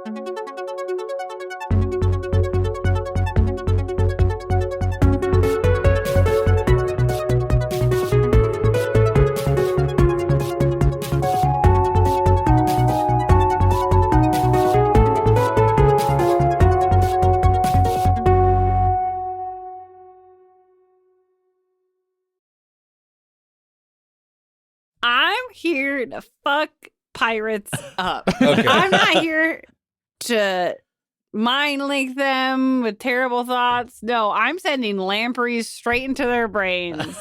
I'm here to fuck pirates up. Okay. I'm not here to mind link them with terrible thoughts. No, I'm sending lampreys straight into their brains.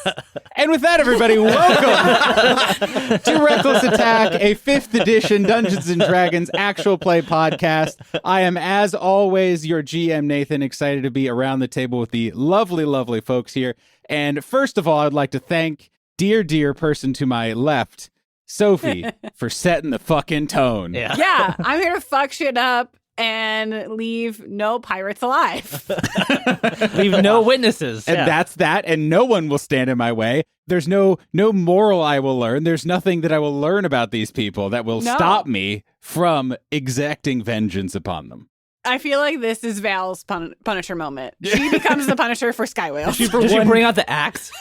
And with that, everybody, welcome to Reckless Attack, a 5th edition Dungeons & Dragons actual play podcast. I am, as always, your GM, Nathan, excited to be around the table with the lovely, lovely folks here. And first of all, I'd like to thank dear person to my left, Sophie, for setting the fucking tone. Yeah, I'm here to fuck shit up and leave no pirates alive. Leave no witnesses. And that's that, and no one will stand in my way. There's no moral I will learn. There's nothing that I will learn about these people that will stop me from exacting vengeance upon them. I feel like this is Val's Punisher moment. She becomes the Punisher for Skywhale. Did she bring out the axe?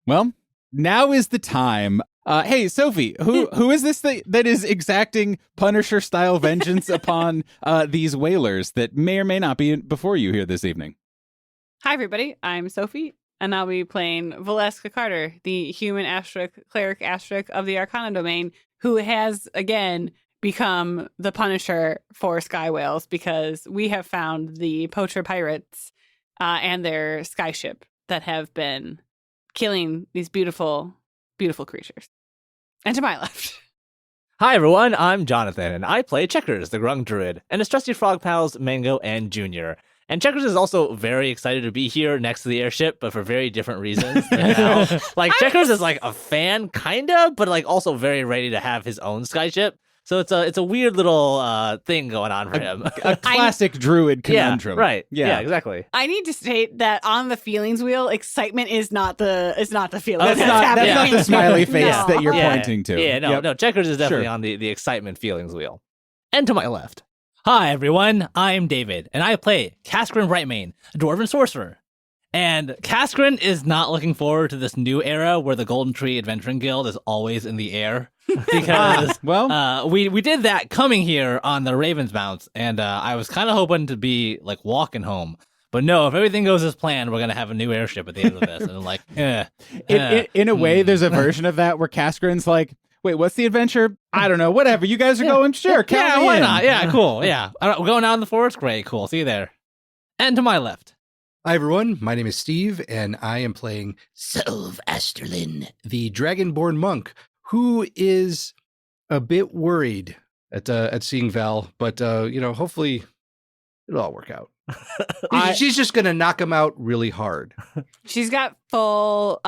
Well, now is the time. Hey, Sophie, who is this that is exacting Punisher-style vengeance upon these whalers that may or may not be before you here this evening? Hi, everybody. I'm Sophie, and I'll be playing Valeska Carter, the human cleric of the Arcana domain, who has, again, become the Punisher for sky whales because we have found the poacher pirates and their skyship that have been killing these beautiful, beautiful creatures. And to my left. Hi, everyone. I'm Jonathan, and I play Checkers, the Grung Druid, and his trusty frog pals, Mango and Junior. And Checkers is also very excited to be here next to the airship, but for very different reasons. Checkers is like a fan, kinda, but like also very ready to have his own skyship. So it's a weird little thing going on for him. A classic druid conundrum. Yeah, right. Yeah, exactly. I need to state that on the feelings wheel, excitement is not the feeling. That's not the smiley face that you're pointing to. Yeah, no, Checkers is definitely on the excitement feelings wheel. And to my left. Hi, everyone. I'm David, and I play Kaskrin Brightmane, a dwarven sorcerer. And Kaskrin is not looking forward to this new era where the Golden Tree Adventuring Guild is always in the air. Because we did that coming here on the Raven's Mounts, and I was kind of hoping to be like walking home. But no, if everything goes as planned, we're going to have a new airship at the end of this. And I'm like, in a way, there's a version of that where Kaskrin's like, wait, what's the adventure? I don't know. Whatever. You guys are going? Sure. Yeah, why not? Yeah, cool. Yeah. We're going out in the forest? Great. Cool. See you there. And to my left. Hi, everyone. My name is Steve, and I am playing Sylv Asterlin, the Dragonborn monk, who is a bit worried at seeing Val, but hopefully it'll all work out. She's just gonna knock him out really hard. She's got full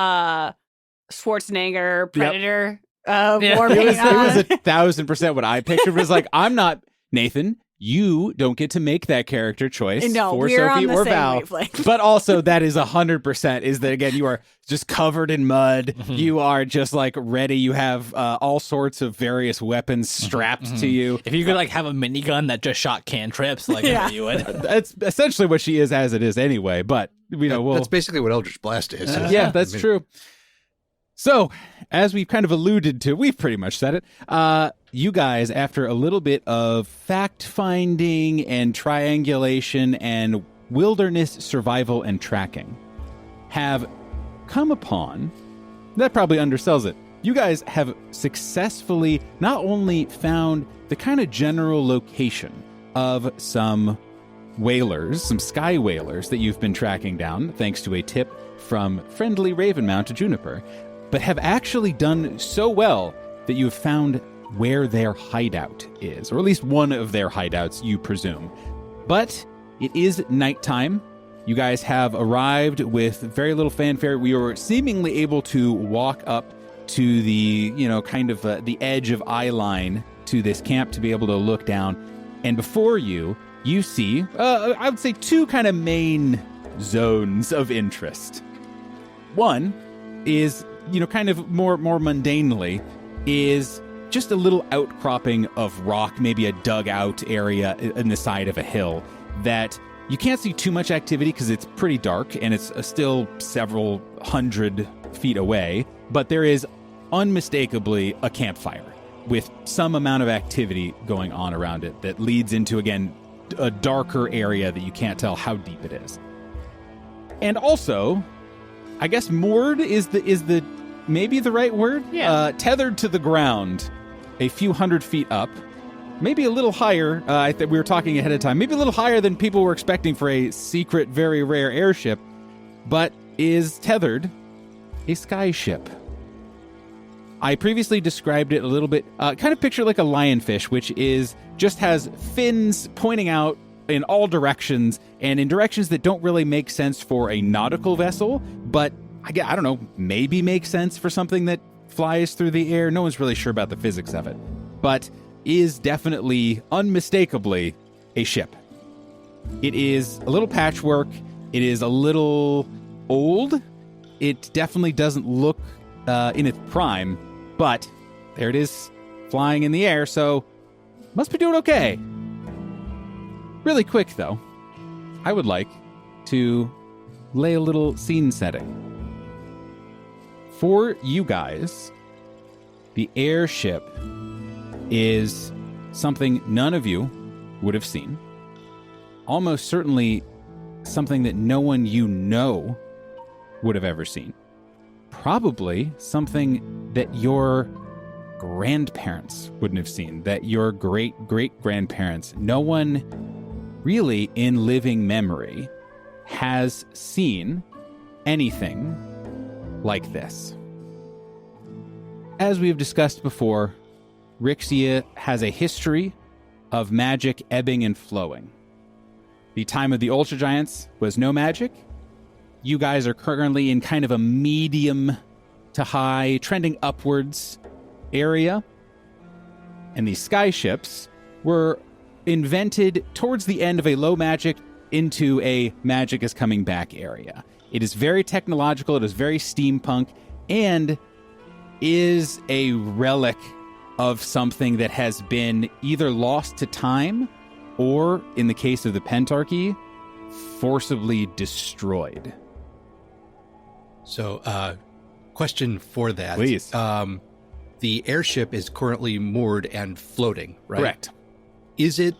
Schwarzenegger Predator war paint on. It was 1,000% what I pictured. It was like, I'm not Nathan. You don't get to make that character choice for Sophie or Val. But also that is 100% is that, again, you are just covered in mud. Mm-hmm. You are just like ready. You have all sorts of various weapons strapped to you. If you could like have a minigun that just shot cantrips, like you would. That's essentially what she is as it is anyway. But, that's basically what Eldritch Blast is. Yeah, that's true. So, as we've kind of alluded to, we've pretty much said it. You guys, after a little bit of fact-finding and triangulation and wilderness survival and tracking, have come upon, that probably undersells it, you guys have successfully not only found the kind of general location of some whalers, some sky whalers that you've been tracking down, thanks to a tip from friendly Ravenmount Juniper, but have actually done so well that you have found where their hideout is, or at least one of their hideouts, you presume. But it is nighttime. You guys have arrived with very little fanfare. We were seemingly able to walk up to the, the edge of eye line to this camp to be able to look down. And before you see, I would say two kind of main zones of interest. One is, kind of more mundanely, is just a little outcropping of rock, maybe a dugout area in the side of a hill that you can't see too much activity because it's pretty dark and it's still several hundred feet away, but there is unmistakably a campfire with some amount of activity going on around it that leads into, again, a darker area that you can't tell how deep it is. And also, I guess moored is the maybe the right word? Yeah. Tethered to the ground a few hundred feet up, maybe a little higher. We were talking ahead of time, maybe a little higher than people were expecting for a secret, very rare airship, but is tethered a skyship. I previously described it a little bit, kind of picture like a lionfish, which just has fins pointing out in all directions and in directions that don't really make sense for a nautical vessel, but I don't know, maybe make sense for something that flies through the air. No one's really sure about the physics of it, but is definitely, unmistakably, a ship. It is a little patchwork. It is a little old. It definitely doesn't look in its prime, but there it is, flying in the air, so must be doing okay. Really quick, though, I would like to lay a little scene setting. For you guys, the airship is something none of you would have seen. Almost certainly something that no one you know would have ever seen. Probably something that your grandparents wouldn't have seen, that your great-great-grandparents, no one really in living memory has seen anything like this. As we have discussed before, Ryxia has a history of magic ebbing and flowing. The time of the Ultra Giants was no magic. You guys are currently in kind of a medium to high, trending upwards area. And these skyships were invented towards the end of a low magic into a magic is coming back area. It is very technological, it is very steampunk, and is a relic of something that has been either lost to time or, in the case of the Pentarchy, forcibly destroyed. So, question for that. Please. The airship is currently moored and floating, right? Correct. Is it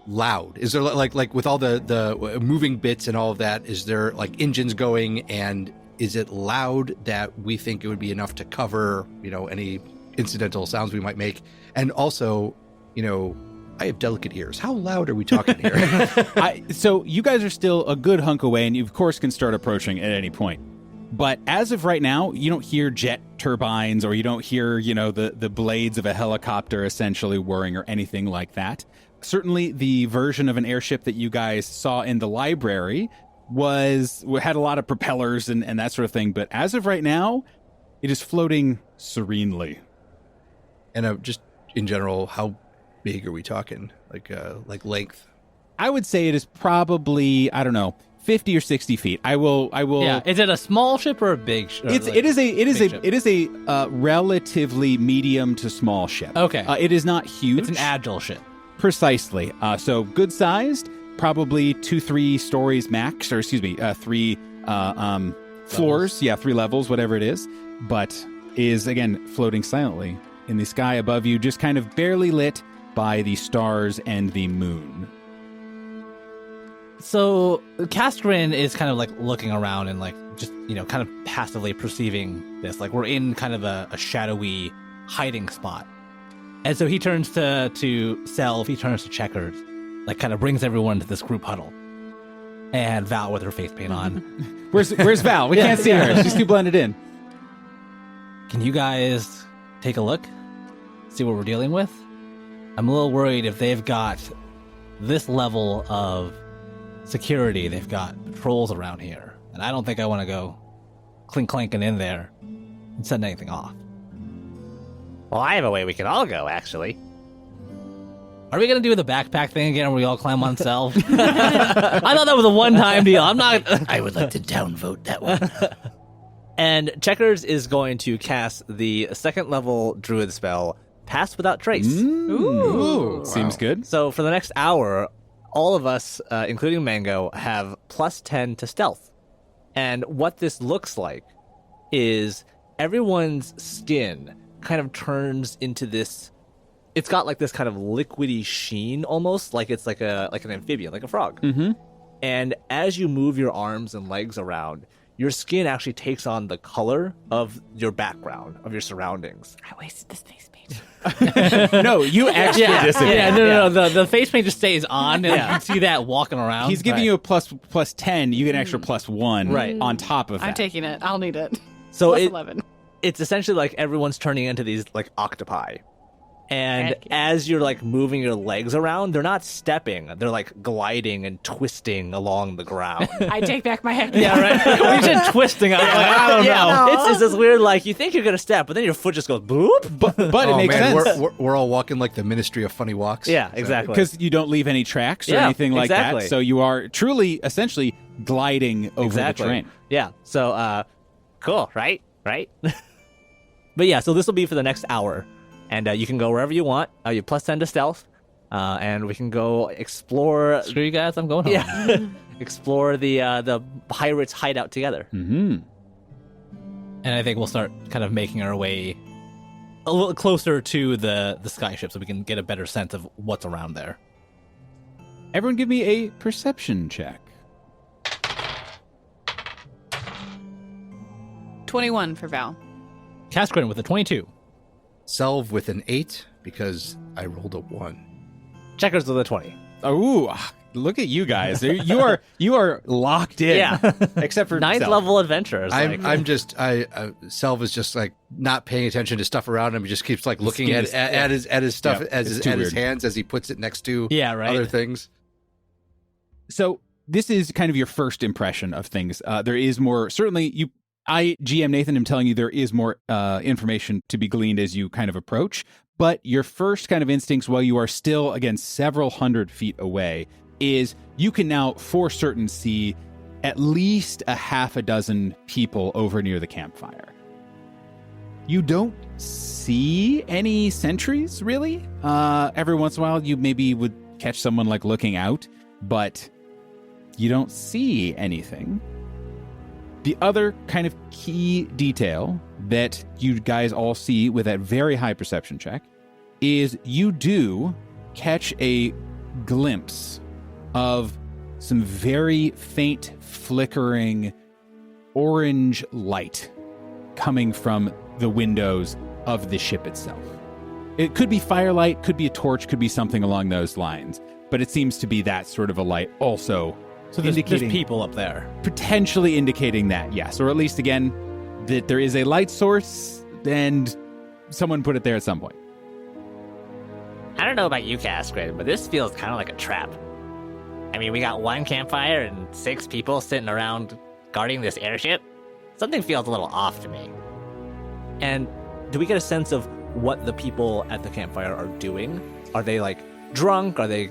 loud? Is there like with all the moving bits and all of that, is there like engines going, and is it loud that we think it would be enough to cover, any incidental sounds we might make? And also, I have delicate ears. How loud are we talking here? So you guys are still a good hunk away, and you, of course, can start approaching at any point. But as of right now, you don't hear jet turbines, or you don't hear, the blades of a helicopter essentially whirring or anything like that. Certainly the version of an airship that you guys saw in the library had a lot of propellers and that sort of thing. But as of right now, it is floating serenely. And just in general, how big are we talking? Like length? I would say it is probably, 50 or 60 feet. I will. Yeah. Is it a small ship or a big ship? It is a relatively medium to small ship. Okay. It is not huge. It's an agile ship. Precisely. So good sized, probably 2-3 stories max, or 3 floors. Yeah, 3 levels, whatever it is. But is, again, floating silently in the sky above you, just kind of barely lit by the stars and the moon. So Kaskrin is kind of like looking around and just kind of passively perceiving this. Like we're in kind of a shadowy hiding spot. And so he turns to Self, he turns to Checkers, kind of brings everyone to this group huddle. And Val with her face paint on. Where's Val? We can't see her. She's too blended in. Can you guys take a look? See what we're dealing with? I'm a little worried if they've got this level of security, they've got patrols around here. And I don't think I want to go clanking in there and setting anything off. Well, I have a way we can all go, actually. Are we going to do the backpack thing again where we all climb on Self? I thought that was a one-time deal. I'm not... I would like to downvote that one. And Checkers is going to cast the 2nd level druid spell, pass without trace. Ooh. Seems good. So for the next hour, all of us, including Mango, have plus 10 to stealth. And what this looks like is everyone's skin kind of turns into this. It's got like this kind of liquidy sheen, almost like it's like an amphibian, like a frog. Mm-hmm. And as you move your arms and legs around, your skin actually takes on the color of your background, of your surroundings. I wasted this face paint. No, you actually disappear. No. The face paint just stays on, and you can see that walking around. He's giving you a plus 10. You get an extra plus 1 Right. on top of that. I'm taking it. I'll need it. So Plus 11. it's essentially like everyone's turning into these like octopi. And Heck yeah. as you're like moving your legs around, they're not stepping, they're like gliding and twisting along the ground. I take back my head. Yeah, right. When you said twisting, I was like, I don't know. No. It's this weird, like you think you're gonna step, but then your foot just goes boop. But it Oh makes man, sense. we're all walking like the Ministry of Funny Walks. Yeah, exactly. Because you don't leave any tracks or Yeah, anything like exactly. that. So you are truly, essentially, gliding over Exactly. the terrain. Yeah. So Cool, right? Right? but yeah, so this will be for the next hour. And you can go wherever you want. You plus 10 to stealth. And we can go explore. Screw you guys, I'm going home. Yeah. Explore the pirates' hideout together. Mm-hmm. And I think we'll start kind of making our way a little closer to the skyship so we can get a better sense of what's around there. Everyone give me a perception check. 21 for Val. Kaskrin with a 22. Selv with an 8 because I rolled a 1. Checkers with a 20. Oh, look at you guys. You are locked in. Yeah. Except for Ninth Selv. level adventurers. I'm just Selv is just like not paying attention to stuff around him. He just keeps like looking skin at is- his stuff Yeah, at it's his too at his weird. hands as he puts it next to Yeah, right. other things. So this is kind of your first impression of things. There is more. Certainly, GM Nathan, am telling you there is more information to be gleaned as you kind of approach. But your first kind of instincts, while you are still, again, several hundred feet away, is you can now for certain see at least a half a dozen people over near the campfire. You don't see any sentries, really. Every once in a while, you maybe would catch someone like looking out, but you don't see anything. The other kind of key detail that you guys all see with that very high perception check is you do catch a glimpse of some very faint, flickering orange light coming from the windows of the ship itself. It could be firelight, could be a torch, could be something along those lines, but it seems to be that sort of a light also. So there's people up there. Potentially indicating that, yes. Or at least, again, that there is a light source and someone put it there at some point. I don't know about you, Kaskrin, but this feels kind of like a trap. I mean, we got one campfire and 6 people sitting around guarding this airship. Something feels a little off to me. And do we get a sense of what the people at the campfire are doing? Are they like drunk? Are they,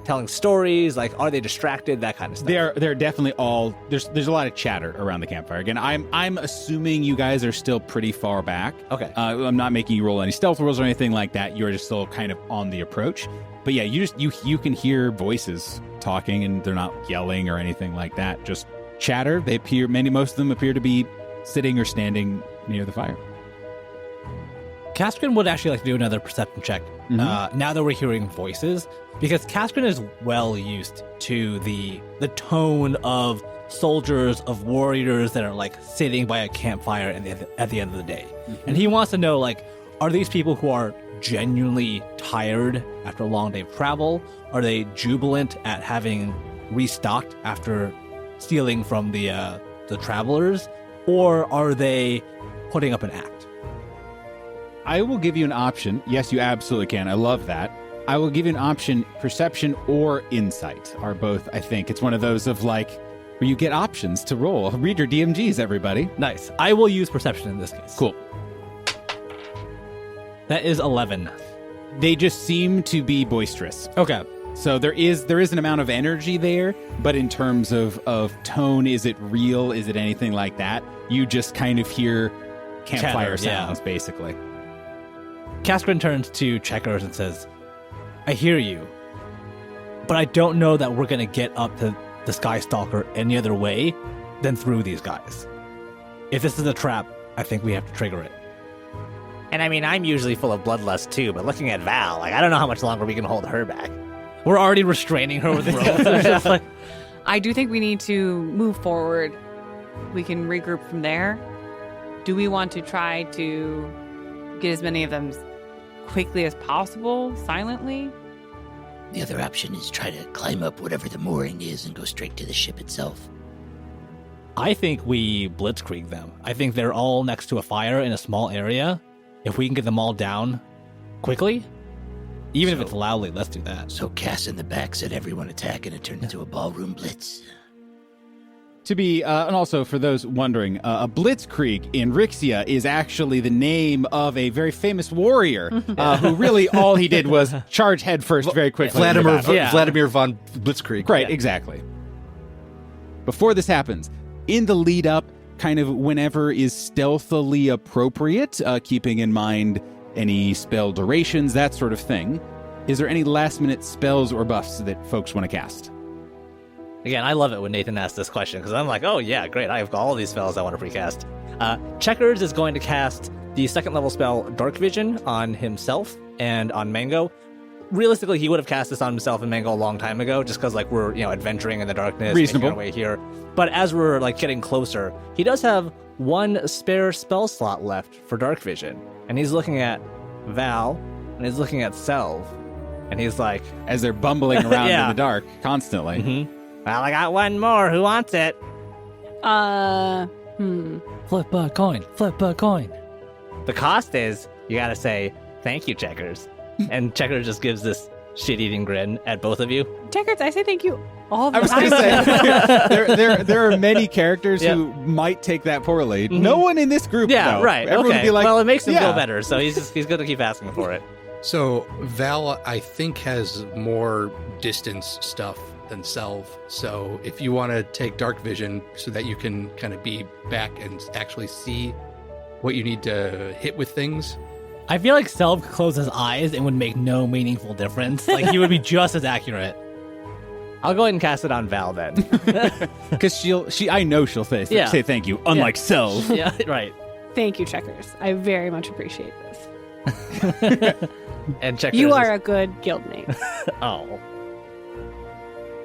telling stories? Like, are they distracted? That kind of stuff. They're definitely all there's a lot of chatter around the campfire. Again, I'm assuming you guys are still pretty far back. Okay. I'm not making you roll any stealth rolls or anything like that. You're just still kind of on the approach. But yeah, you can hear voices talking, and they're not yelling or anything like that. Just chatter. Most of them appear to be sitting or standing near the fire. Kaskrin would actually like to do another perception check now that we're hearing voices, because Kaskrin is well used to the tone of soldiers, of warriors that are like sitting by a campfire at the end of the day. And he wants to know, like, are these people who are genuinely tired after a long day of travel? Are they jubilant at having restocked after stealing from the travelers? Or are they putting up an act? I will give you an option. Yes, you absolutely can. I love that. I will give you an option. Perception or insight are both, I think. It's one of those of like, where you get options to roll. Read your DMGs, everybody. Nice. I will use perception in this case. Cool. That is 11. They just seem to be boisterous. Okay. So there is an amount of energy there, but in terms of tone, is it real? Is it anything like that? You just kind of hear campfire Chatter, yeah. sounds, basically. Kaskrin turns to Checkers and says, I hear you, but I don't know that we're going to get up to the Sky Stalker any other way than through these guys. If this is a trap, I think we have to trigger it. And I mean, I'm usually full of bloodlust too, but looking at Val, like, I don't know how much longer we can hold her back. We're already restraining her with ropes. It's just like, I do think we need to move forward. We can regroup from there. Do we want to try to get as many of them quickly as possible, silently? The other option is try to climb up whatever the mooring is and go straight to the ship itself. I think we blitzkrieg them. I think they're all next to a fire in a small area. If we can get them all down quickly, even if it's loudly, let's do that. So Cass in the back said everyone attack and it turned into a ballroom blitz. To be, and also for those wondering, a blitzkrieg in Ryxia is actually the name of a very famous warrior who really all he did was charge headfirst very quickly. Vladimir von Blitzkrieg. Right, exactly. Before this happens, in the lead up, kind of whenever is stealthily appropriate, keeping in mind any spell durations, that sort of thing, is there any last minute spells or buffs that folks want to cast? Again, I love it when Nathan asks this question because I'm like, oh yeah, great, I have all these spells I want to precast. Checkers is going to cast the 2nd level spell Dark Vision on himself and on Mango. Realistically, he would have cast this on himself and Mango a long time ago, just because like we're adventuring in the darkness, reasonable making our way here. But as we're like getting closer, he does have 1 spare spell slot left for Dark Vision, and he's looking at Val and he's looking at Selv, and he's like, as they're bumbling around Yeah. in the dark constantly. Mm-hmm. Well, I got one more. Who wants it? Flip a coin, flip a coin. The cost is you gotta say thank you, Checkers. And Checkers just gives this shit-eating grin at both of you. Checkers, I say thank you all the I was going time. to say, there are many characters who might take that poorly. No one in this group, Yeah, though. right. Everyone Okay. would be like, well, it makes him yeah. feel better, so he's going to keep asking for it. So Val, I think, has more distance stuff than Selv. So if you want to take Dark Vision so that you can kind of be back and actually see what you need to hit with things. I feel like Selv could close his eyes and would make no meaningful difference. Like, he would be just as accurate. I'll go ahead and cast it on Val then. Because I know she'll say thank you, unlike Selv. Yeah, right. Thank you, Checkers. I very much appreciate this. And Checkers You are a good guildmate. Oh.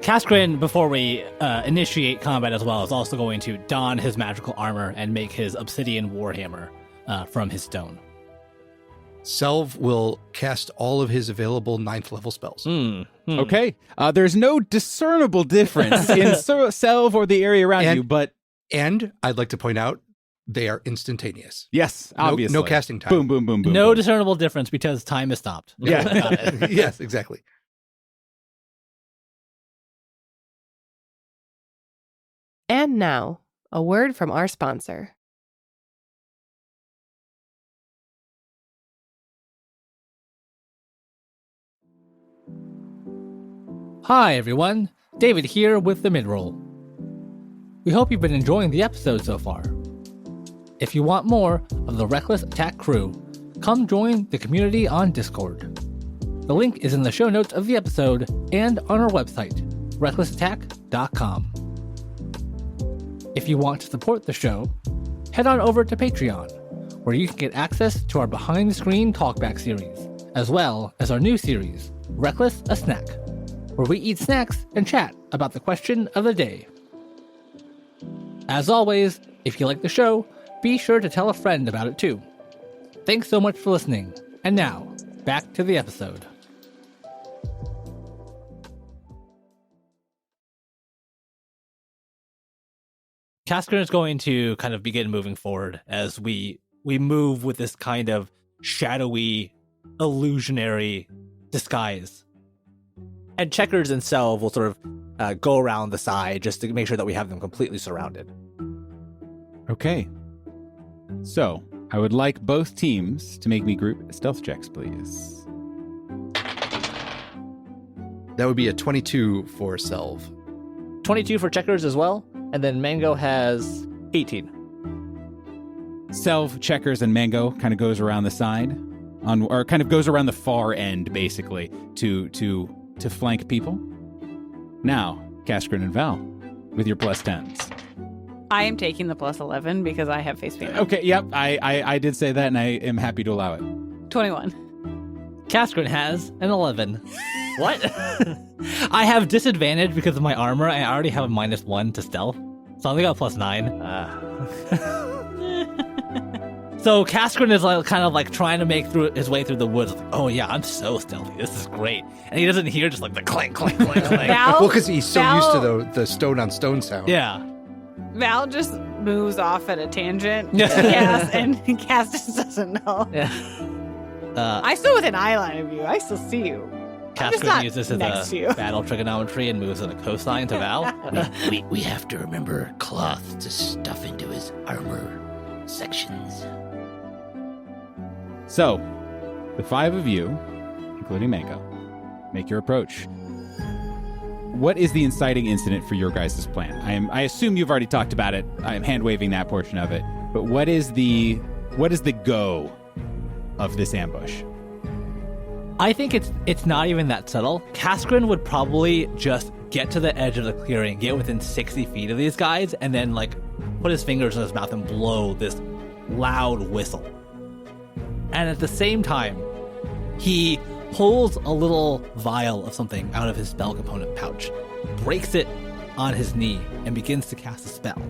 Kaskrin, before we initiate combat as well, is also going to don his magical armor and make his obsidian warhammer from his stone. Selv will cast all of his available 9th level spells. Okay. There's no discernible difference in Selv or the area around you, but... And I'd like to point out, they are instantaneous. Yes, obviously. No casting time. Boom, boom, boom, boom. No boom. discernible difference because time is stopped. Yeah. Got it. Yes, exactly. And now, a word from our sponsor. Hi, everyone. David here with the midroll. We hope you've been enjoying the episode so far. If you want more of the Reckless Attack crew, come join the community on Discord. The link is in the show notes of the episode and on our website, recklessattack.com. If you want to support the show, head on over to Patreon, where you can get access to our behind-the-screen talkback series, as well as our new series, Reckless a Snack, where we eat snacks and chat about the question of the day. As always, if you like the show, be sure to tell a friend about it too. Thanks so much for listening, and now, back to the episode. Kaskrin is going to kind of begin moving forward as we move with this kind of shadowy, illusionary disguise. And Checkers and Selv will sort of go around the side just to make sure that we have them completely surrounded. Okay. So, I would like both teams to make me group stealth checks, please. That would be a 22 for Selv. 22 for Checkers as well, and then Mango has 18. Selv, Checkers, and Mango kind of goes around the side. or kind of goes around the far end, basically, to flank people. Now, Kaskrin and Val, with your plus 10s. I am taking the plus 11 because I have face paint. Okay, yep, I did say that, and I am happy to allow it. 21. Kaskrin has an 11. What? I have disadvantage because of my armor. I already have a -1 to stealth, so I only got plus 9. So Kaskrin is kind of trying to make his way through the woods. Like, oh yeah, I'm so stealthy. This is great. And he doesn't hear just the clank, clank, clank, clank. Well, because he's so used to the stone on stone sound. Yeah. Val just moves off at a tangent to Cass, and Cass just doesn't know. Yeah. I still within eye line of you. I still see you. Kaskrin uses next to you. his battle trigonometry and moves in a cosine to Val. We have to remember cloth to stuff into his armor sections. So, the 5 of you, including Mako, make your approach. What is the inciting incident for your guys' plan? I assume you've already talked about it. I am hand-waving that portion of it. But what is the go of this ambush? I think it's not even that subtle. Kaskrin would probably just get to the edge of the clearing, get within 60 feet of these guys, and then put his fingers in his mouth and blow this loud whistle. And at the same time, he pulls a little vial of something out of his spell component pouch, breaks it on his knee, and begins to cast a spell.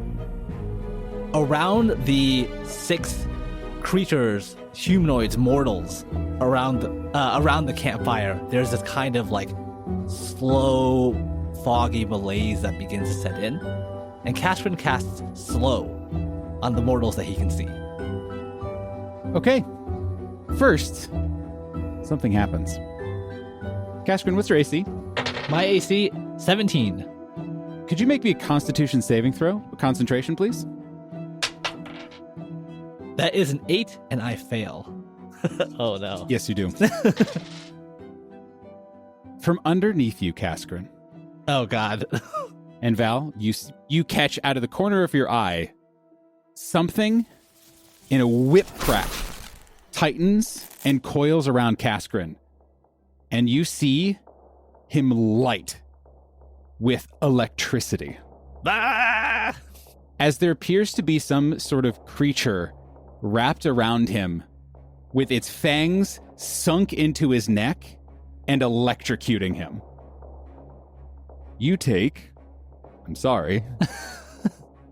Around the 6 creatures, humanoids, mortals, around the campfire, there's this kind of slow, foggy malaise that begins to set in, and Kaskrin casts slow on the mortals that he can see. Okay. First, something happens. Kaskrin, what's your AC? My AC, 17. Could you make me a Constitution saving throw? A concentration, please? That is an 8, and I fail. Oh no. Yes, you do. From underneath you, Kaskrin, Oh god. and Val, you catch out of the corner of your eye something in a whip crack tightens and coils around Kaskrin, and you see him light with electricity. Ah! As there appears to be some sort of creature wrapped around him with its fangs sunk into his neck and electrocuting him. You take, I'm sorry,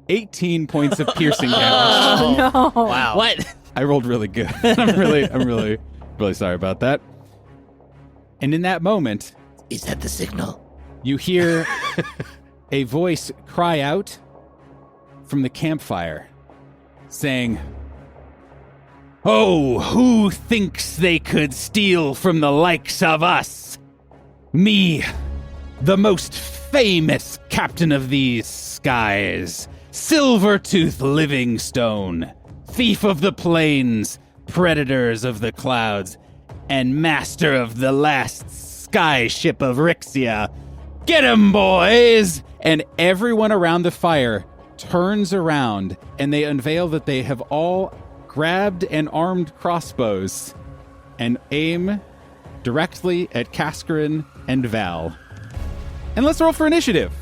18 points of piercing damage. Oh, no. Wow. What? I rolled really good. I'm really sorry about that. And in that moment, Is that the signal? you hear a voice cry out from the campfire saying, "Oh, who thinks they could steal from the likes of us? Me, the most famous captain of these skies, Silvertooth Livingstone, thief of the plains, predators of the clouds, and master of the last sky ship of Ryxia. Get 'em, boys!" And everyone around the fire turns around, and they unveil that they have all grabbed and armed crossbows and aim directly at Kaskrin and Val. And let's roll for initiative.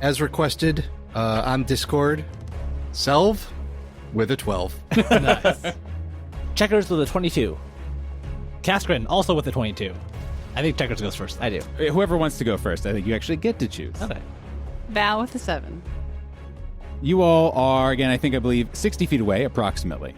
As requested on Discord, Selv with a 12. Nice. Checkers with a 22. Kaskrin also with a 22. I think Checkers goes first. I do. Whoever wants to go first, I think you actually get to choose. Okay. Val with a 7. You all are, again, I believe 60 feet away, approximately.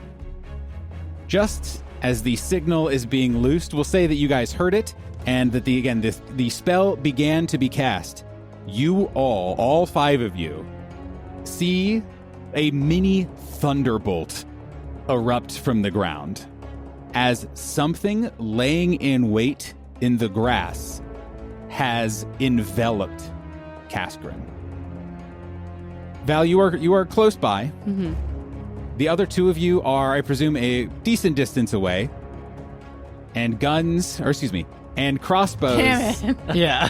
Just as the signal is being loosed, we'll say that you guys heard it, and that the spell began to be cast. You all 5 of you, see a mini thunderbolt erupt from the ground as something laying in wait in the grass has enveloped Kaskrin. Val, you are close by. Mm-hmm. The other 2 of you are, I presume, a decent distance away. And crossbows. Damn it. Yeah.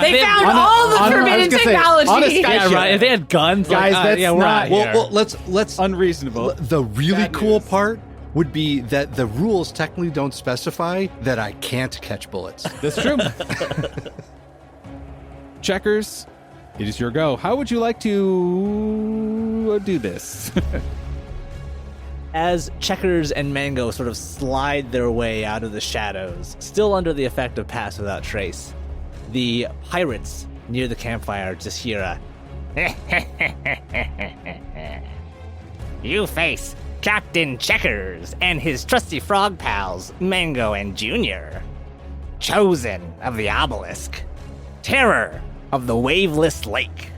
They found all the forbidden technology. On a sky Yeah, ship. right. If they had guns, Guys, like, that's yeah, we're not- out Well, here. well, let's Unreasonable. The really Bad cool news. part would be that the rules technically don't specify that I can't catch bullets. That's true. Checkers, it is your go. How would you like to do this? As Checkers and Mango sort of slide their way out of the shadows, still under the effect of Pass Without Trace, the pirates near the campfire just hear a You face Captain Checkers and his trusty frog pals, Mango and Junior. Chosen of the obelisk. Terror of the waveless lake.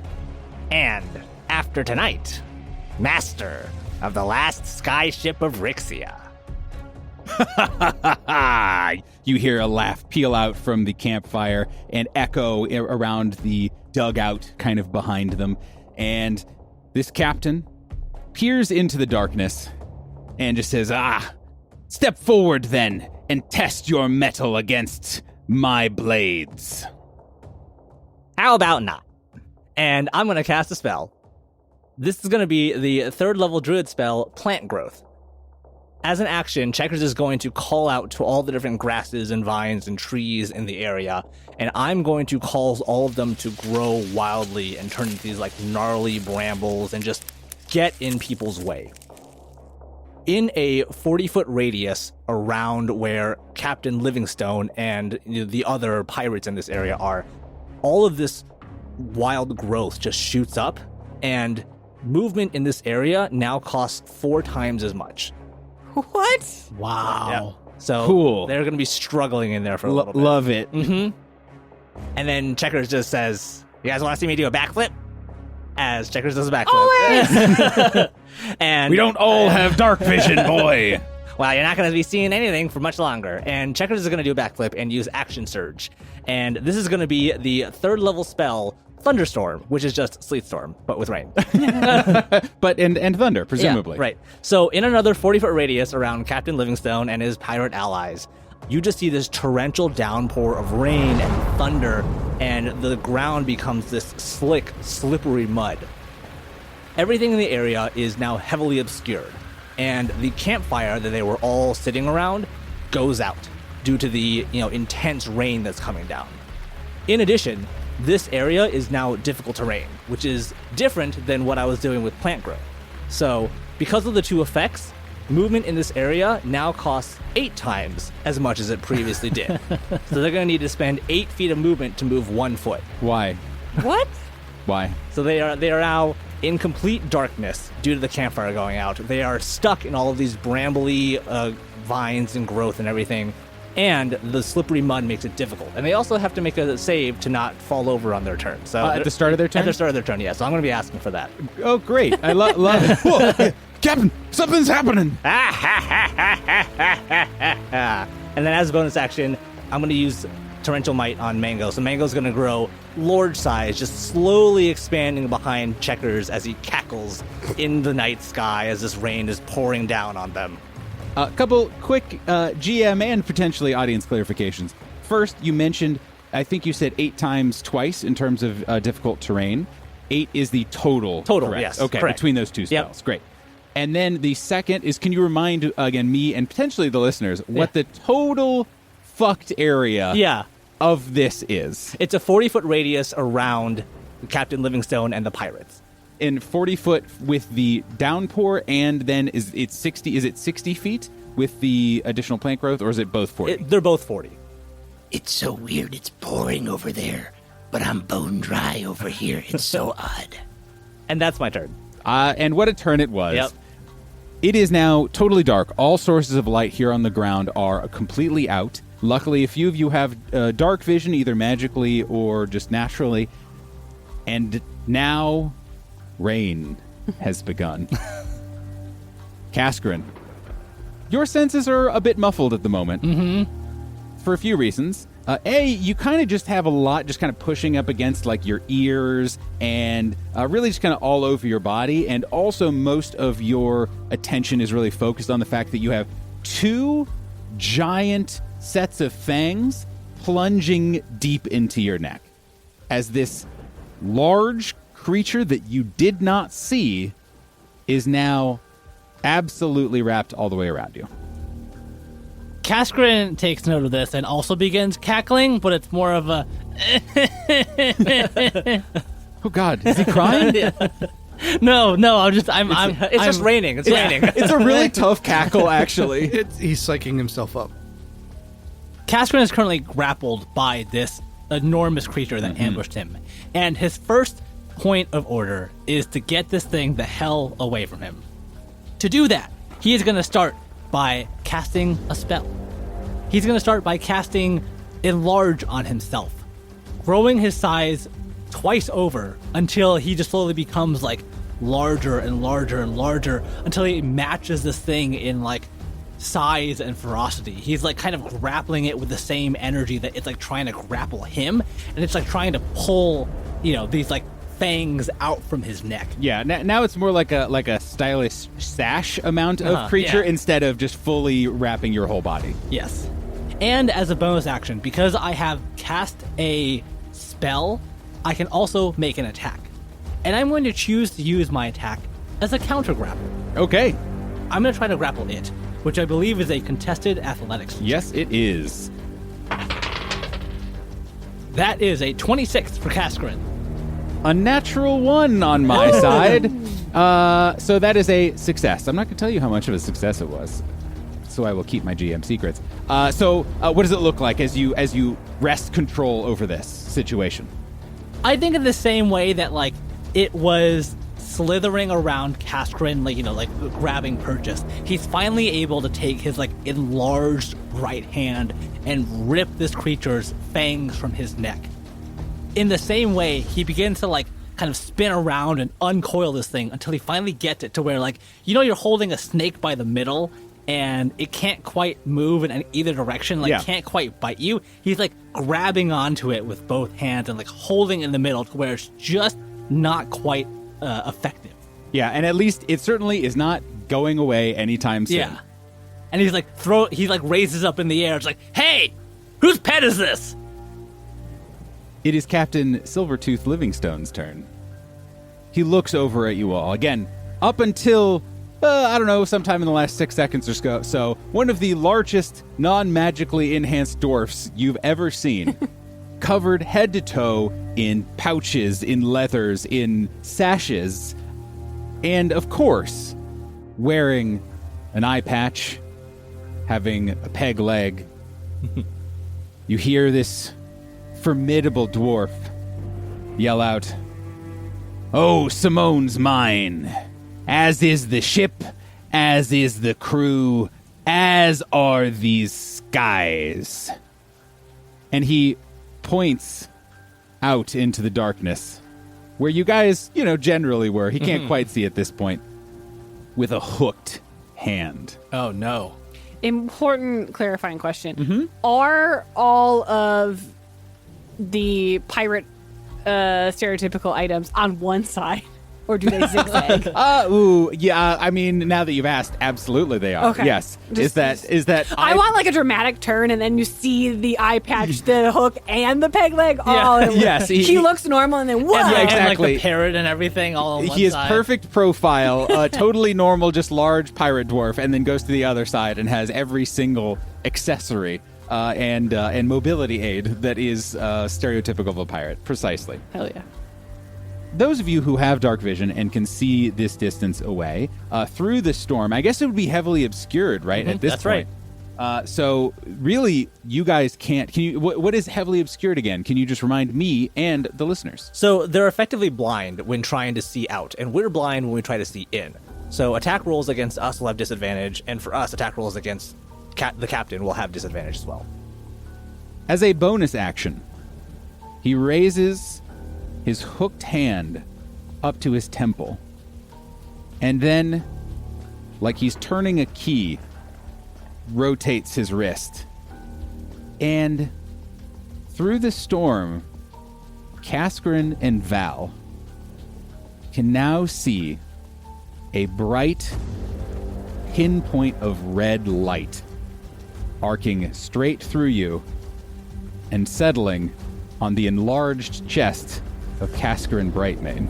And, after tonight, master of the last sky ship of Ryxia. You hear a laugh peel out from the campfire and echo around the dugout kind of behind them. And this captain peers into the darkness and just says, step forward then and test your metal against my blades. How about not? And I'm going to cast a spell. This is going to be the 3rd level druid spell, Plant Growth. As an action, Checkers is going to call out to all the different grasses and vines and trees in the area, and I'm going to cause all of them to grow wildly and turn into these like gnarly brambles and just get in people's way. In a 40-foot radius around where Captain Livingstone and the other pirates in this area are, all of this wild growth just shoots up, and movement in this area now costs 4 times as much. What? Wow. So Cool. they're going to be struggling in there for a little bit. Love it. Mm-hmm. And then Checkers just says, you guys want to see me do a backflip? As Checkers does a backflip. And We don't all have dark vision, boy. well, you're not going to be seeing anything for much longer. And Checkers is going to do a backflip and use Action Surge. And this is going to be the 3rd level spell, Thunderstorm, which is just Sleet Storm, but with rain. But and thunder, presumably. Yeah, right. So in another 40-foot radius around Captain Livingstone and his pirate allies, you just see this torrential downpour of rain and thunder, and the ground becomes this slick, slippery mud. Everything in the area is now heavily obscured, and the campfire that they were all sitting around goes out due to the intense rain that's coming down. In addition, this area is now difficult terrain, which is different than what I was doing with plant growth. So, because of the 2 effects, movement in this area now costs 8 times as much as it previously did. So they're going to need to spend 8 feet of movement to move 1 foot. Why? What? Why? So they are now in complete darkness due to the campfire going out. They are stuck in all of these brambly vines and growth and everything, and the slippery mud makes it difficult. And they also have to make a save to not fall over on their turn. So At the start of their turn? At the start of their turn, yeah. So I'm going to be asking for that. Oh, great. I love it. Whoa, Captain, something's happening. And then as a bonus action, I'm going to use Torrential Might on Mango. So Mango's going to grow large size, just slowly expanding behind Checkers as he cackles in the night sky as this rain is pouring down on them. A couple quick GM and potentially audience clarifications. First, you mentioned, I think you said 8 times twice in terms of difficult terrain. 8 is the total. Total, correct? yes, Okay, correct. between those 2 spells. Great. And then the second is, can you remind, again, me and potentially the listeners, what the total fucked area Yeah. of this is? It's a 40-foot radius around Captain Livingstone and the pirates. In 40 foot with the downpour, and then is it 60? Is it 60 feet with the additional plant growth, or is it both 40? They're both 40. It's so weird. It's pouring over there, but I'm bone dry over here. It's so odd. And that's my turn. And what a turn it was. Yep. It is now totally dark. All sources of light here on the ground are completely out. Luckily, a few of you have dark vision, either magically or just naturally. And now, rain has begun. Kaskrin, your senses are a bit muffled at the moment. Mm-hmm. For a few reasons. A, you kind of just have a lot just kind of pushing up against like your ears and really just kind of all over your body. And also most of your attention is really focused on the fact that you have 2 giant sets of fangs plunging deep into your neck. as this large creature that you did not see is now absolutely wrapped all the way around you. Kaskrin takes note of this and also begins cackling, but it's more of a... Oh God, is he crying? No, it's just raining. It's raining. It's a really tough cackle, actually. He's psyching himself up. Kaskrin is currently grappled by this enormous creature that ambushed him. And his first point of order is to get this thing the hell away from him. To do that, he is going to start by casting a spell. He's going to start by casting Enlarge on himself, growing his size twice over until he just slowly becomes like larger and larger and larger until he matches this thing in like size and ferocity. He's like kind of grappling it with the same energy that it's like trying to grapple him, and it's like trying to pull, these like fangs out from his neck. Yeah, now it's more like a stylish sash amount of creature instead of just fully wrapping your whole body. Yes. And as a bonus action, because I have cast a spell, I can also make an attack. And I'm going to choose to use my attack as a counter grapple. Okay. I'm going to try to grapple it, which I believe is a contested athletics. Yes, it is. That is a 26 for Kaskrin. A natural 1 on my side. So that is a success. I'm not going to tell you how much of a success it was, so I will keep my GM secrets. So what does it look like as you wrest control over this situation? I think in the same way that like it was slithering around Kaskrin, like grabbing purchase. He's finally able to take his like enlarged right hand and rip this creature's fangs from his neck. In the same way, he begins to like kind of spin around and uncoil this thing until he finally gets it to where like, you're holding a snake by the middle and it can't quite move in either direction, can't quite bite you. He's like grabbing onto it with both hands and like holding in the middle to where it's just not quite effective. Yeah, and at least it certainly is not going away anytime soon. Yeah. And he's like he raises up in the air. It's like, hey, whose pet is this? It is Captain Silvertooth Livingstone's turn. He looks over at you all. Again, up until, sometime in the last 6 seconds or so, one of the largest non-magically enhanced dwarfs you've ever seen. Covered head to toe in pouches, in leathers, in sashes, and of course, wearing an eye patch, having a peg leg. You hear this formidable dwarf yell out, "Oh, Simone's mine, as is the ship, as is the crew, as are these skies." And he points out into the darkness where you guys, generally were. He can't quite see at this point, with a hooked hand. Oh, no. Important clarifying question. Are all of the pirate stereotypical items on one side, or do they zigzag? I mean, now that you've asked, absolutely they are. Okay. Yes. Is that I want like a dramatic turn, and then you see the eye patch, the hook, and the peg leg all in one. Yes, he looks normal, and then what? And, exactly. and like the parrot and everything all on one He is side. perfect profile, totally normal, just large pirate dwarf, and then goes to the other side and has every single accessory and mobility aid that is stereotypical of a pirate. Precisely. Hell yeah. Those of you who have dark vision and can see this distance away through the storm, I guess it would be heavily obscured, right? At this That's point. Right. So really, you guys can't. Can you? What is heavily obscured again? Can you just remind me and the listeners? So they're effectively blind when trying to see out, and we're blind when we try to see in. So attack rolls against us will have disadvantage, and for us, attack rolls against the captain will have disadvantage as well. As a bonus action, he raises his hooked hand up to his temple, and then, like he's turning a key, rotates his wrist. And through the storm, Kaskrin and Val can now see a bright pinpoint of red light arcing straight through you and settling on the enlarged chest of Cascarin Brightmane.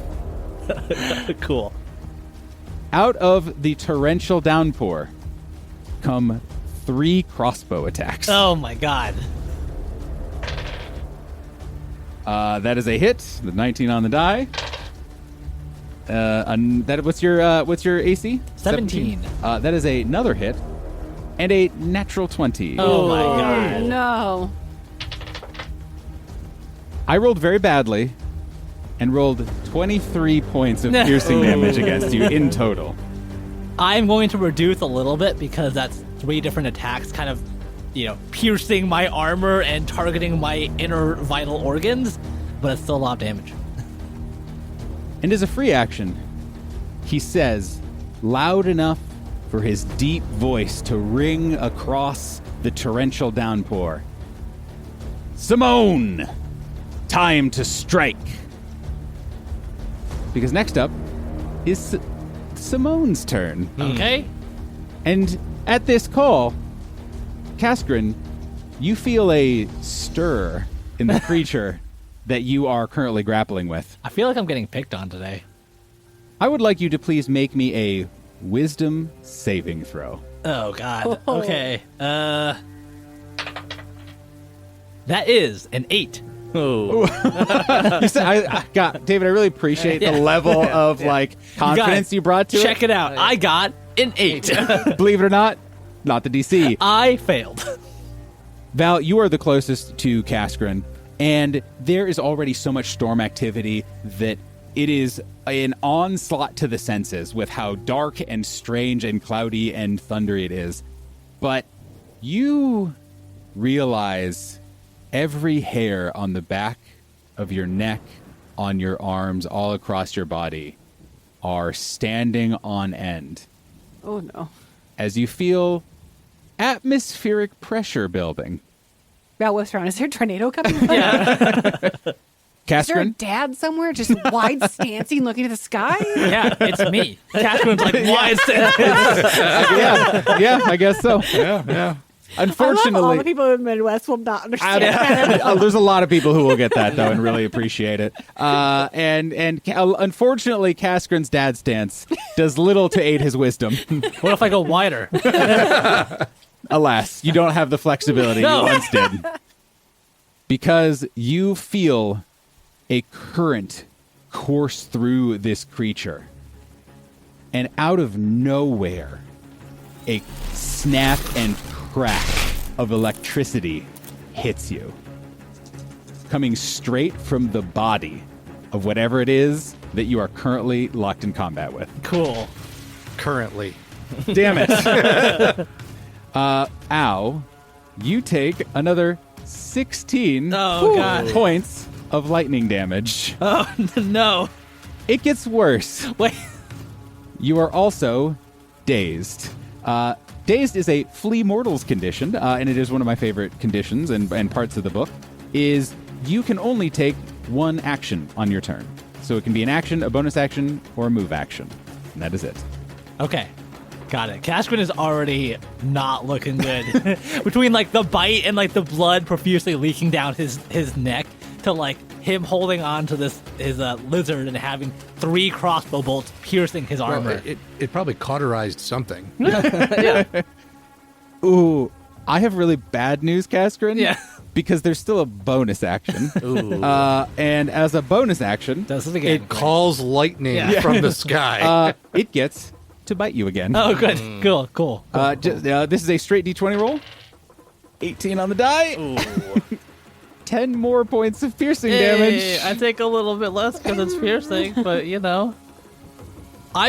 Cool. Out of the torrential downpour come 3 crossbow attacks. Oh my god. That is a hit. The 19 on the die. What's your AC? 17. That is another hit, and a natural 20. Oh my god. No. I rolled very badly, and rolled 23 points of piercing damage against you in total. I'm going to reduce a little bit because that's 3 different attacks, kind of, piercing my armor and targeting my inner vital organs, but it's still a lot of damage. And as a free action, he says, loud enough for his deep voice to ring across the torrential downpour, Simone, time to strike. Because next up is Simone's turn. Okay. And at this call, Cascarin, you feel a stir in the creature that you are currently grappling with. I feel like I'm getting picked on today. I would like you to please make me a wisdom saving throw. Oh god. Okay. That is an 8. You said, David, I really appreciate the level of confidence you brought to Check it out. I got an 8. it. Believe it or not the DC. I failed. Val, you are the closest to Cascarin, and there is already so much storm activity that it is an onslaught to the senses with how dark and strange and cloudy and thundery it is. But you realize every hair on the back of your neck, on your arms, all across your body are standing on end. Oh, no. As you feel atmospheric pressure building. Val whips around. Is there a tornado coming? Yeah. Is there a Cascarin? dad somewhere just wide stancing looking at the sky? Yeah, it's me. Catherine's like, why is that? yeah, I guess so. Yeah. I love all Unfortunately, the people in the Midwest will not understand that. there's a lot of people who will get that though and really appreciate it. Unfortunately, Cascarin's dad stance does little to aid his wisdom. What if I go wider? Alas, you don't have the flexibility No. you once did. Because you feel a current course through this creature. And out of nowhere, a snap and crack of electricity hits you. Coming straight from the body of whatever it is that you are currently locked in combat with. Cool. Currently. Damn it. Ow, you take another 16 God. points of lightning damage. Oh, no. It gets worse. Wait. You are also dazed. Dazed is a Flea Mortals condition, and it is one of my favorite conditions and parts of the book, is you can only take one action on your turn. So it can be an action, a bonus action, or a move action. And that is it. Okay. Got it. Cascarin is already not looking good. Between the bite and the blood profusely leaking down his neck to him holding on to his lizard and having 3 crossbow bolts piercing his armor. Well, it probably cauterized something. Ooh, I have really bad news, Cascarin. Yeah. Because there's still a bonus action. Ooh. And as a bonus action, Does it again. It calls lightning Yeah. from the sky. it gets to bite you again. Oh, good. Cool. This is a straight D20 roll. 18 on the die. 10 more points of piercing damage. I take a little bit less because it's piercing, but I'm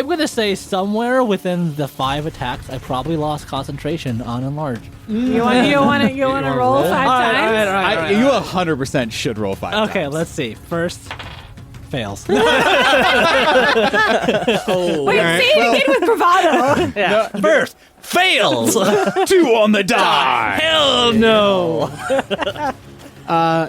going to say somewhere within the 5 attacks, I probably lost concentration on enlarge. You want to roll 5 times? You 100% should roll 5 times. Okay, let's see. First, fails. Wait, say it again with bravado. Yeah. First, fails. 2 on the die. Hell no.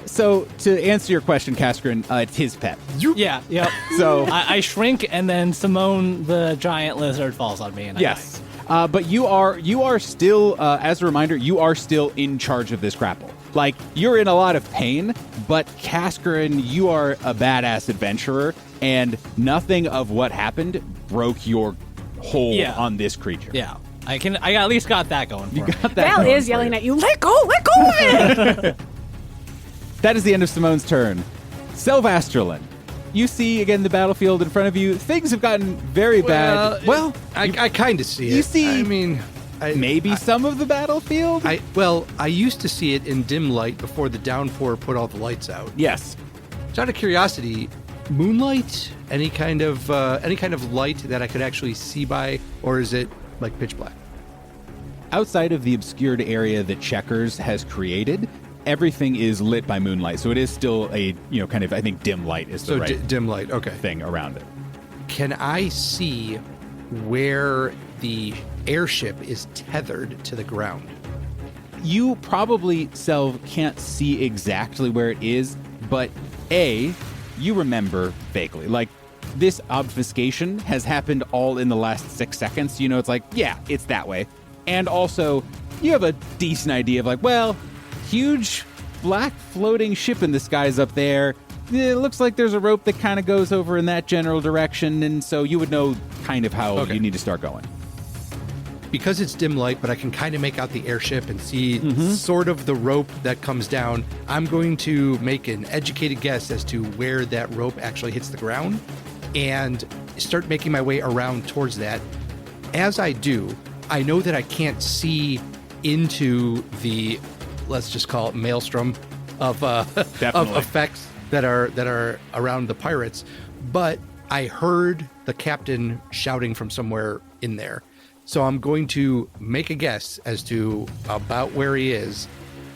So to answer your question, Cascarin, it's his pet. Yeah, yep. So I shrink, and then Simone, the giant lizard, falls on me. And yes. But you are still, as a reminder, you are still in charge of this grapple. Like, you're in a lot of pain, but Kaskarin, you are a badass adventurer, and nothing of what happened broke your hold on this creature. Yeah. I at least got that going for me. Val is yelling at you, let go of it! That is the end of Simone's turn. Selvasterlin, you see again the battlefield in front of you. Things have gotten very bad. Well, I kind of see it. You see, I mean, maybe some of the battlefield? I used to see it in dim light before the downpour put all the lights out. Yes. So out of curiosity, moonlight, any kind of light that I could actually see by, or is it like pitch black? Outside of the obscured area that Checkers has created, everything is lit by moonlight. So it is still a, kind of, I think dim light is the right dim light, okay. thing around it. Can I see where the airship is tethered to the ground? You probably, Selv, can't see exactly where it is, but you remember vaguely. Like, this obfuscation has happened all in the last 6 seconds. It's like, yeah, it's that way. And also, you have a decent idea of like, well, huge black floating ship in the skies up there. It looks like there's a rope that kind of goes over in that general direction, and so you would know kind of how you need to start going. Because it's dim light, but I can kind of make out the airship and see sort of the rope that comes down, I'm going to make an educated guess as to where that rope actually hits the ground and start making my way around towards that. As I do, I know that I can't see into the, let's just call it maelstrom of effects that are around the pirates, but I heard the captain shouting from somewhere in there. So I'm going to make a guess as to about where he is.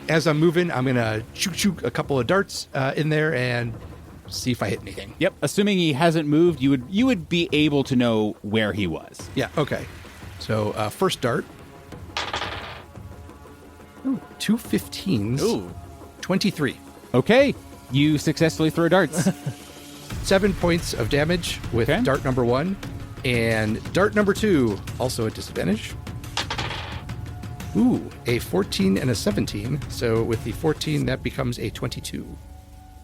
As I'm moving, I'm going to shoot a couple of darts in there and see if I hit anything. Yep. Assuming he hasn't moved, you would be able to know where he was. Yeah, okay. So first dart. Ooh, 2 15s. Ooh. 23. Okay. You successfully throw darts. 7 points of damage with dart number 1. And dart number 2, also at disadvantage. Ooh, a 14 and a 17. So with the 14, that becomes a 22.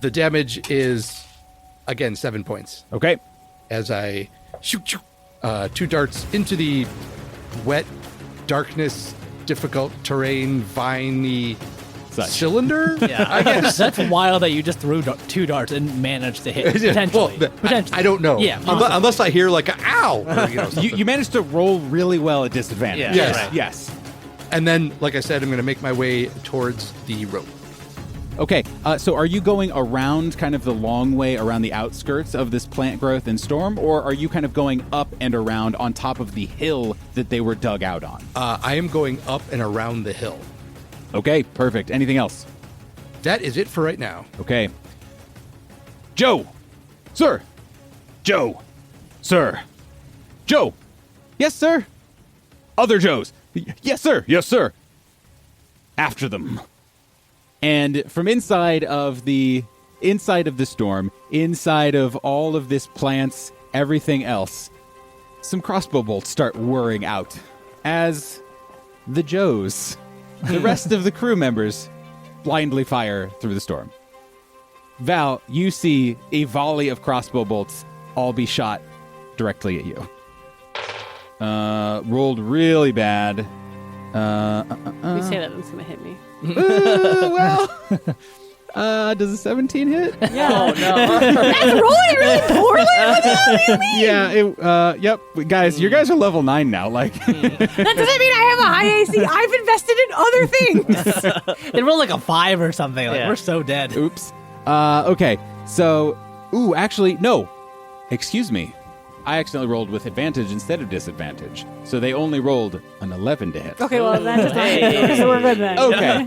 The damage is, again, 7 points. Okay. As I shoot 2 darts into the wet, darkness, difficult terrain, viney cylinder? Yeah, I guess. That's wild that you just threw 2 darts and managed to hit, potentially. Well, potentially. I don't know. Yeah, unless I hear like, ow! Or, you managed to roll really well at disadvantage. Yeah. Yes. Right. Yes. And then, like I said, I'm going to make my way towards the rope. Okay, so are you going around kind of the long way around the outskirts of this plant growth and storm, or are you kind of going up and around on top of the hill that they were dug out on? I am going up and around the hill. Okay, perfect. Anything else? That is it for right now. Okay. Joe! Sir! Joe! Sir! Joe! Yes, sir! Other Joes! Yes, sir! Yes, sir! After them. And from inside of the storm, inside of all of this plants, everything else, some crossbow bolts start whirring out as the Joes, the rest of the crew members, blindly fire through the storm. Val, you see a volley of crossbow bolts all be shot directly at you. Rolled really bad. You say that, it's going to hit me. Does a 17 hit? Yeah. Oh, no. That's rolling really poorly. What the hell do you mean? Yeah, yep. Guys, you guys are level 9 now. Like, that doesn't mean I have a high AC. I've invested in other things. They rolled like a 5 or something. Like, we're so dead. Oops. Okay, so, actually, no. Excuse me. I accidentally rolled with advantage instead of disadvantage. So they only rolled an 11 to hit. Okay, well, that's just not so we're good then. Okay.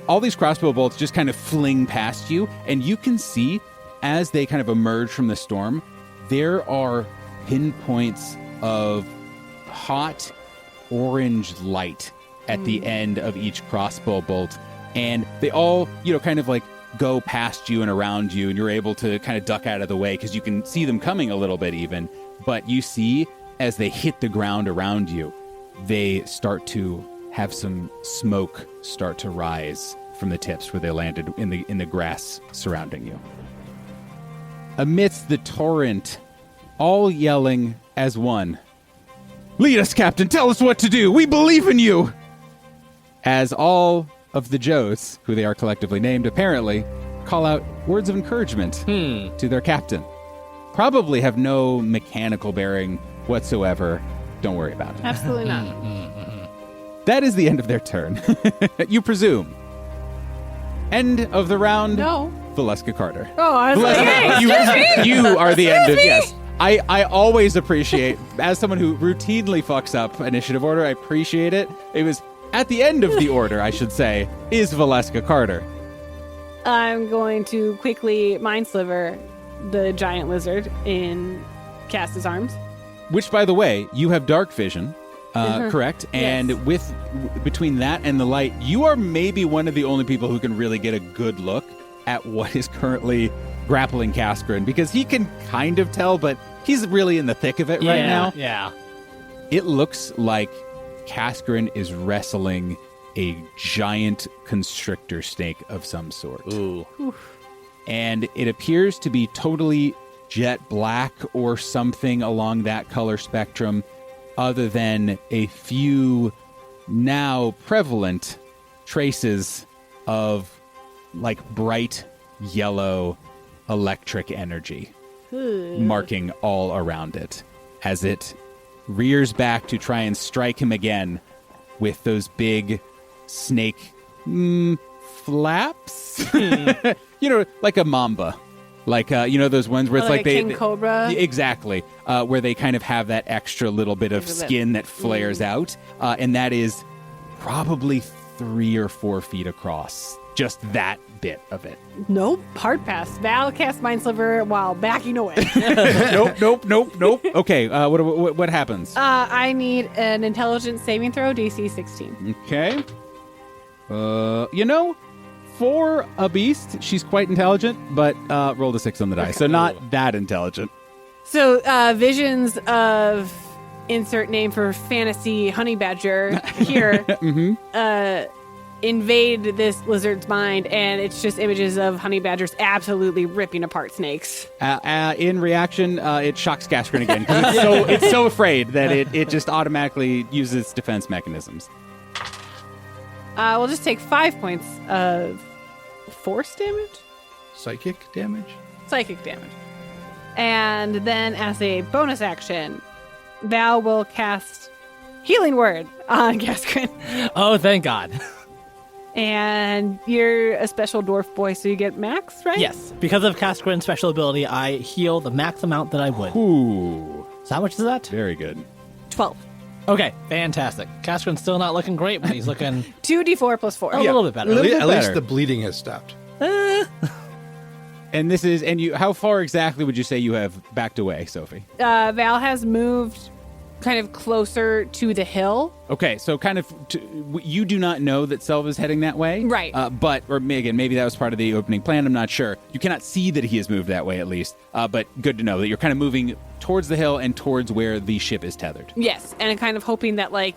All these crossbow bolts just kind of fling past you, and you can see, as they kind of emerge from the storm, there are pinpoints of hot orange light at the end of each crossbow bolt. And they all, kind of like go past you and around you, and you're able to kind of duck out of the way because you can see them coming a little bit even. But you see, as they hit the ground around you, they start to have some smoke start to rise from the tips where they landed in the grass surrounding you. Amidst the torrent, all yelling as one, "Lead us, Captain! Tell us what to do! We believe in you!" As all of the Joes, who they are collectively named apparently, call out words of encouragement to their captain. Probably have no mechanical bearing whatsoever. Don't worry about it. Absolutely not. That is the end of their turn. You presume. End of the round. No. Valeska Carter. Oh, I was like, hey, You are the end of, yes. I always appreciate, as someone who routinely fucks up initiative order, I appreciate it. It was at the end of the order, I should say, is Valeska Carter. I'm going to quickly mind sliver the giant lizard in Cass's arms. Which, by the way, you have dark vision, correct? And Yes. between that and the light, you are maybe one of the only people who can really get a good look at what is currently grappling Kaskrin, because he can kind of tell, but he's really in the thick of it right now. Yeah. It looks like Kaskrin is wrestling a giant constrictor snake of some sort. Ooh. And it appears to be totally jet black or something along that color spectrum, other than a few now prevalent traces of like bright yellow electric energy marking all around it as it rears back to try and strike him again with those big snake flaps. Like a mamba. Like, those ones where it's Like like a they... king cobra? Exactly. Where they kind of have that extra little bit of skin that flares out. And that is probably 3 or 4 feet across. Just that bit of it. Nope. Hard pass. Val cast mind sliver while backing away. Nope. Okay, what happens? I need an intelligence saving throw, DC 16. Okay. For a beast, she's quite intelligent, but rolled a 6 on the die, so not that intelligent. So, visions of insert name for fantasy honey badger here invade this lizard's mind, and it's just images of honey badgers absolutely ripping apart snakes. In reaction, it shocks Kaskrin again, because it's so afraid that it just automatically uses defense mechanisms. We'll just take 5 points of force damage? Psychic damage? Psychic damage. And then as a bonus action, Val will cast Healing Word on Kaskrin. Oh, thank God. And you're a special dwarf boy, so you get max, right? Yes. Because of Kaskrin's special ability, I heal the max amount that I would. Ooh. So how much is that? Very good. 12. Okay, fantastic. Kaskrin's still not looking great, but he's looking 2d4 plus 4. a little bit better. Little bit At least better. the bleeding has stopped. And how far exactly would you say you have backed away, Sophie? Val has moved kind of closer to the hill. Okay, so kind of, you do not know that Selva's heading that way. Right. Or Megan, maybe that was part of the opening plan, I'm not sure. You cannot see that he has moved that way, at least. But good to know that you're kind of moving towards the hill and towards where the ship is tethered. Yes, and I'm kind of hoping that, like,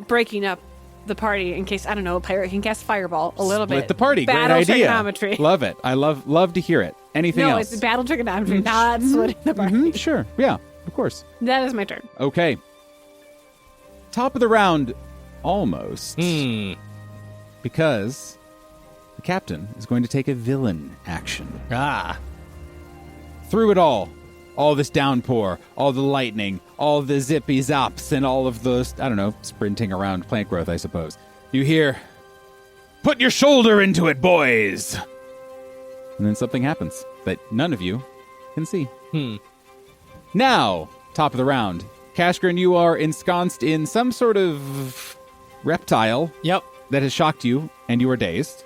breaking up the party in case, I don't know, a pirate can cast Fireball a little bit. With the party, Battle great idea. trigonometry. Love it. I love to hear it. Anything No, else? it's battle trigonometry, not splitting the party. Sure, yeah, of course. That is my turn. Okay. Top of the round, almost. Because the captain is going to take a villain action. Through it all this downpour, all the lightning, all the zippy zops, and all of those, I don't know, sprinting around plant growth, I suppose. You hear, "Put your shoulder into it, boys!" And then something happens that none of you can see. Now, top of the round, Kaskrin, you are ensconced in some sort of reptile Yep. that has shocked you, and you are dazed.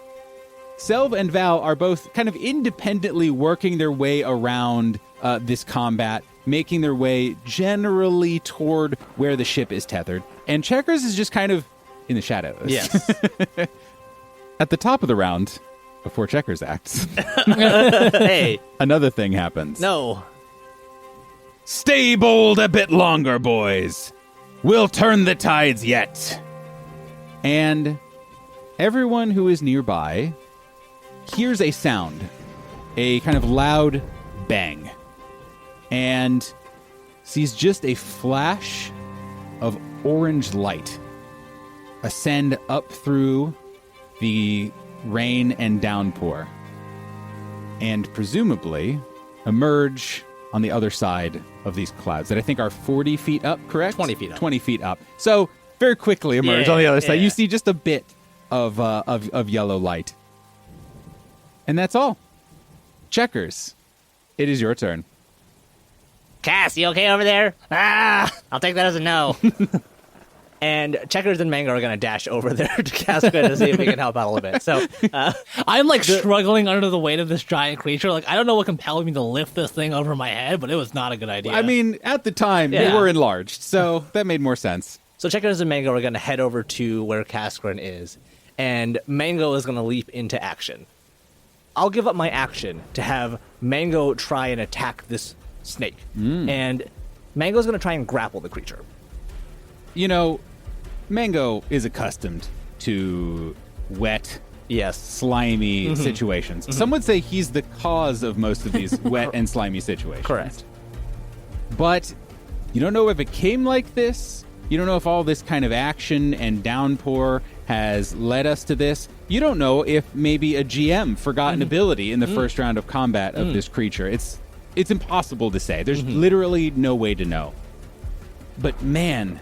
Selv and Val are both kind of independently working their way around this combat, making their way generally toward where the ship is tethered. And Checkers is just kind of in the shadows. Yes. At the top of the round, before Checkers acts, Hey. another thing happens. No. Stay bold a bit longer, boys. We'll turn the tides yet. And everyone who is nearby hears a sound, a kind of loud bang, and sees just a flash of orange light ascend up through the rain and downpour, and presumably emerge on the other side of these clouds that I think are 40 feet up, correct? 20 feet up. 20 feet up. So very quickly emerge on the other side. Yeah. You see just a bit of yellow light. And that's all. Checkers, it is your turn. Cass, you okay over there? Ah, I'll take that as a no. And Checkers and Mango are going to dash over there to Cascade to see if we can help out a little bit. So I'm like struggling under the weight of this giant creature. Like, I don't know what compelled me to lift this thing over my head, but it was not a good idea. I mean, at the time, they Yeah. were enlarged, so that made more sense. Checkers and Mango are going to head over to where Cascarin is, and Mango is going to leap into action. I'll give up my action to have Mango try and attack this snake, and Mango's going to try and grapple the creature. You know, Mango is accustomed to wet, Yes. slimy situations. Some would say he's the cause of most of these wet and slimy situations. Correct. But you don't know if it came like this. You don't know if all this kind of action and downpour has led us to this. You don't know if maybe a GM forgot an ability in the first round of combat of this creature. It's impossible to say. There's literally no way to know. But man,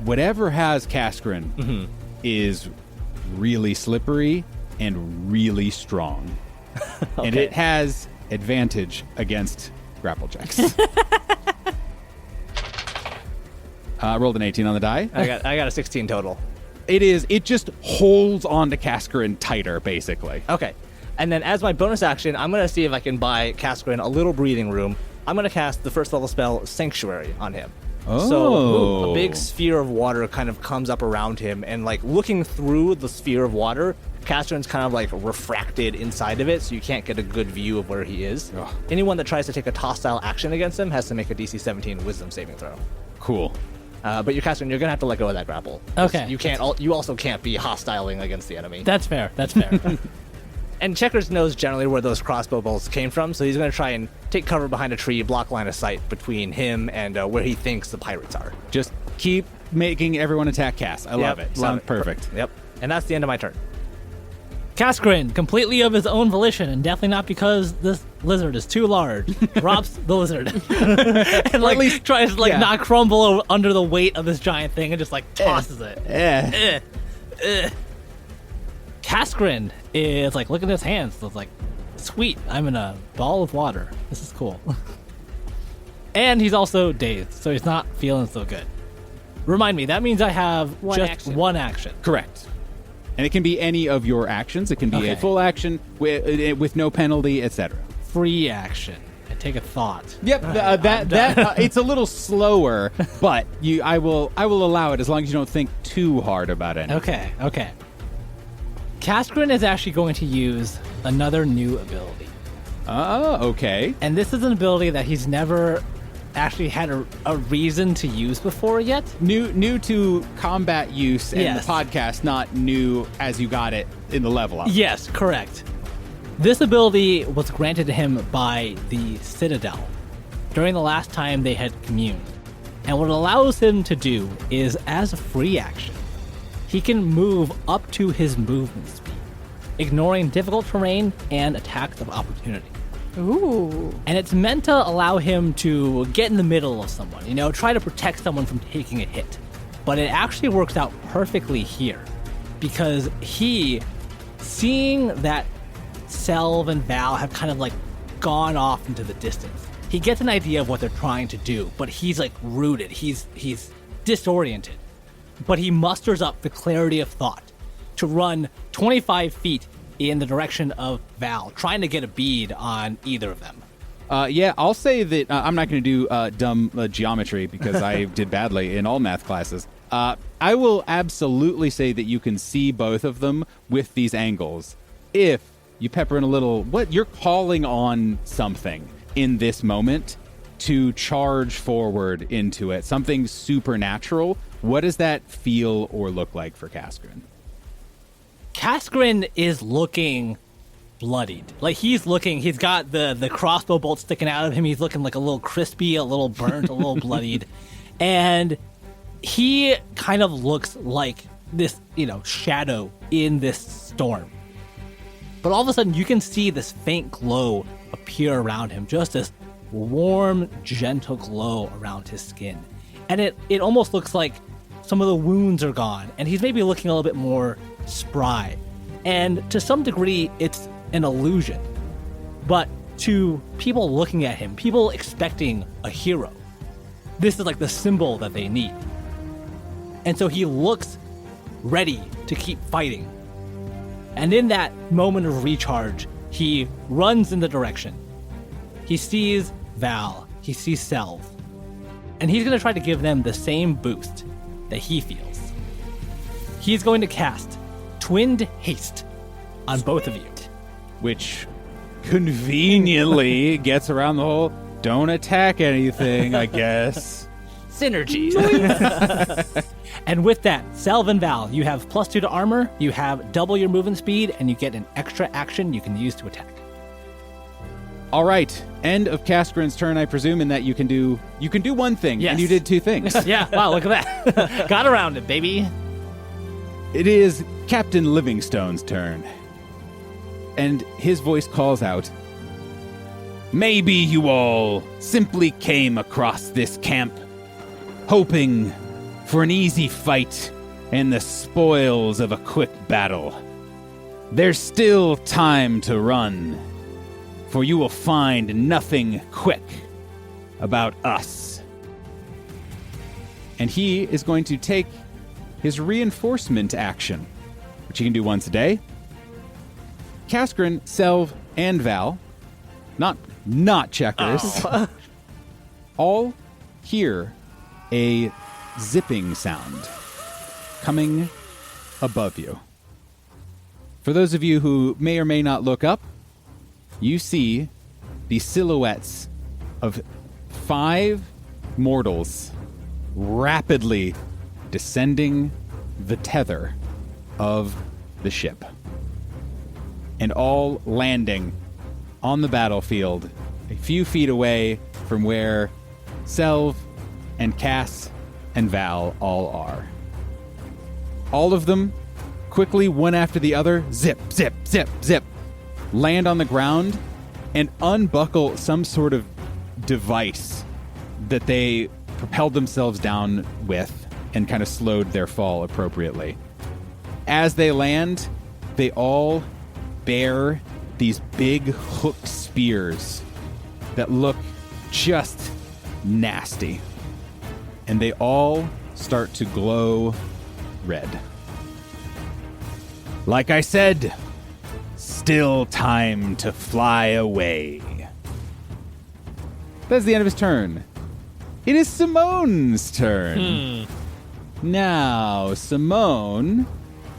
whatever has Cascarin is really slippery and really strong. And it has advantage against grapple checks. Rolled an 18 on the die. I got a 16 total. It just holds on to Cascarin tighter, basically. Okay. And then as my bonus action, I'm going to see if I can buy Cascarin a little breathing room. I'm going to cast the first level spell Sanctuary on him. So a big sphere of water kind of comes up around him, and like looking through the sphere of water, Cascarin's kind of like refracted inside of it, so you can't get a good view of where he is. Ugh. Anyone that tries to take a hostile action against him has to make a DC 17 Wisdom saving throw. Cool. But you're Cascarin, you're gonna have to let go of that grapple. 'Cause Okay. You can't. You also can't be hostiling against the enemy. that's fair. That's fair. And Checkers knows generally where those crossbow bolts came from, so he's going to try and take cover behind a tree, block line of sight between him and where he thinks the pirates are. Just keep making everyone attack Cass. I love Yep, it. Sounds perfect. Yep. And that's the end of my turn. Cascarin, completely of his own volition, and definitely not because this lizard is too large, drops the lizard and like at least- tries to like yeah. not crumble under the weight of this giant thing and just like tosses it. Cascarin is like looking at his hands. So it's like, sweet, I'm in a ball of water. This is cool. And he's also dazed, so he's not feeling so good. Remind me, that means I have One just action. one action. Correct. And it can be any of your actions. It can be Okay. a full action with no penalty, etc. Free action. I take a thought. Yep, it's a little slower, but I will allow it as long as you don't think too hard about it. Okay. Cascarin is actually going to use another new ability. Oh, okay. And this is an ability that he's never actually had a reason to use before yet. New to combat use and Yes. the podcast, not new as you got it in the level up. Yes, correct. This ability was granted to him by the Citadel during the last time they had communed. And what it allows him to do is, as a free action, he can move up to his movement speed, ignoring difficult terrain and attacks of opportunity. Ooh. And it's meant to allow him to get in the middle of someone, try to protect someone from taking a hit. But it actually works out perfectly here because he, seeing that Selv and Val have kind of like gone off into the distance, he gets an idea of what they're trying to do, but he's like rooted, he's disoriented. But he musters up the clarity of thought to run 25 feet in the direction of Val, trying to get a bead on either of them. Yeah, I'll say that I'm not going to do dumb geometry because I did badly in all math classes. I will absolutely say that you can see both of them with these angles if you pepper in a little, you're calling on something in this moment to charge forward into it, something supernatural. What does that feel or look like for Cascarin? Kaskrin is looking bloodied. Like he's got the crossbow bolt sticking out of him. He's looking like a little crispy, a little burnt, a little bloodied. And he kind of looks like this, shadow in this storm. But all of a sudden you can see this faint glow appear around him, just this warm, gentle glow around his skin. And it almost looks like some of the wounds are gone, and he's maybe looking a little bit more spry. And to some degree, it's an illusion. But to people looking at him, people expecting a hero, this is like the symbol that they need. And so he looks ready to keep fighting. And in that moment of recharge, he runs in the direction. He sees Val, he sees Selv, and he's going to try to give them the same boost that he feels. He's going to cast Twinned Haste on both of you. Which conveniently gets around the whole don't attack anything, I guess. Synergy. And with that, Selv and Val, you have +2 to armor, you have double your movement speed, and you get an extra action you can use to attack. All right. End of Kaskrin's turn, I presume, in that you can do one thing, Yes. and you did 2 things. Yeah, wow, look at that. Got around it, baby. It is Captain Livingstone's turn. And his voice calls out, "Maybe you all simply came across this camp hoping for an easy fight and the spoils of a quick battle. There's still time to run, for you will find nothing quick about us." And he is going to take his reinforcement action, which he can do once a day. Kaskrin, Selv, and Val, not checkers, all hear a zipping sound coming above you. For those of you who may or may not look up, you see the silhouettes of 5 mortals rapidly descending the tether of the ship, and all landing on the battlefield a few feet away from where Selv and Cass and Val all are. All of them, quickly, one after the other, zip, zip, zip, zip, land on the ground and unbuckle some sort of device that they propelled themselves down with and kind of slowed their fall appropriately. As they land, they all bear these big hooked spears that look just nasty. And they all start to glow red. Like I said, still time to fly away. That's the end of his turn. It is Simone's turn. Now, Simone.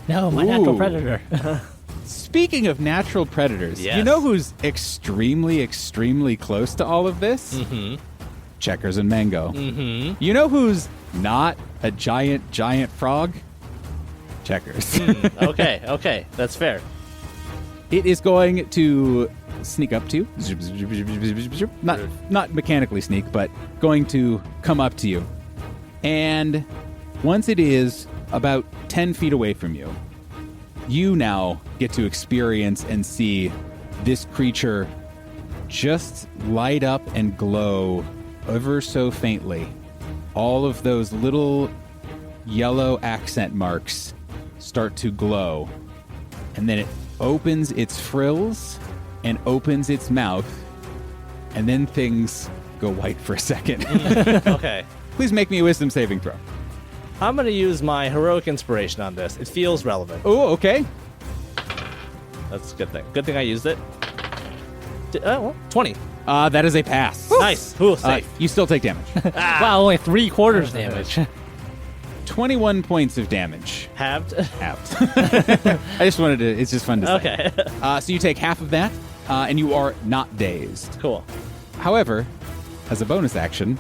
No, my natural Ooh. predator. Speaking of natural predators, Yes. you know who's extremely, extremely close to all of this? Checkers and Mango. You know who's not a giant frog? Checkers. Okay, that's fair. It is going to sneak up to you. Not mechanically sneak, but going to come up to you. And once it is about 10 feet away from you, you now get to experience and see this creature just light up and glow ever so faintly. All of those little yellow accent marks start to glow. And then it opens its frills and opens its mouth. And then things go white for a second. Okay. Please make me a wisdom saving throw. I'm going to use my heroic inspiration on this. It feels relevant. Oh, okay. That's a good thing. Good thing I used it. 20. That is a pass. Nice. Ooh, safe. You still take damage. Wow, only 3/4 damage. 21 points of damage. Halved. Halved. I just wanted to, it's just fun to say. Okay. So you take half of that, and you are not dazed. Cool. However, as a bonus action,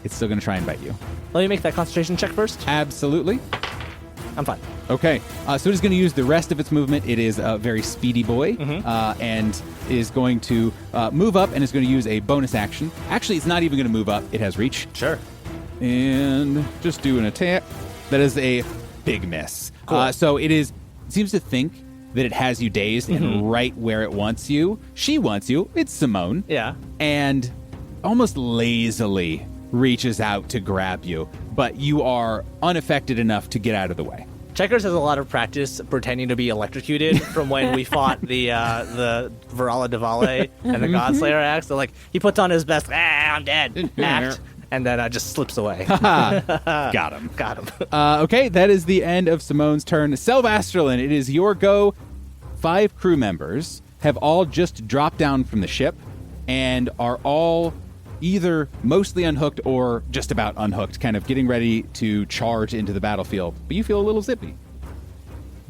it's still going to try and bite you. Let me make that concentration check first. Absolutely. I'm fine. Okay, so it is going to use the rest of its movement. It is a very speedy boy, and is going to move up and is going to use a bonus action. Actually, it's not even going to move up. It has reach. Sure. And just do an attack. That is a big miss. Cool. So it seems to think that it has you dazed and right where it wants you. She wants you. It's Simone. Yeah. And almost lazily reaches out to grab you, but you are unaffected enough to get out of the way. Checkers has a lot of practice pretending to be electrocuted from when we fought the Virala Divale and the Godslayer axe. So like he puts on his best I'm dead act and then just slips away. Got him. Got him. Okay, that is the end of Simone's turn. Selvasterlin, it is your go. 5 crew members have all just dropped down from the ship and are all either mostly unhooked or just about unhooked, kind of getting ready to charge into the battlefield. But you feel a little zippy.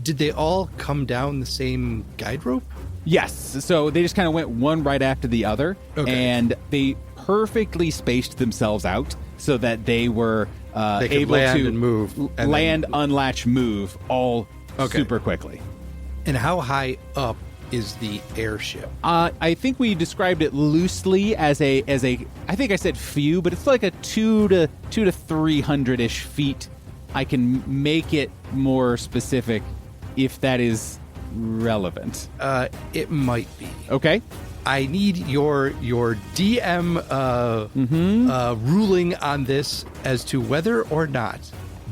Did they all come down the same guide rope? Yes, so they just kind of went one right after the other, and they perfectly spaced themselves out so that they were They could able land to and move. And land, unlatch, move all super quickly. And how high up is the airship? I think we described it loosely as a I think I said few, but it's like a 200 to 300-ish feet. I can make it more specific if that is relevant. It might be. Okay. I need your DM ruling on this as to whether or not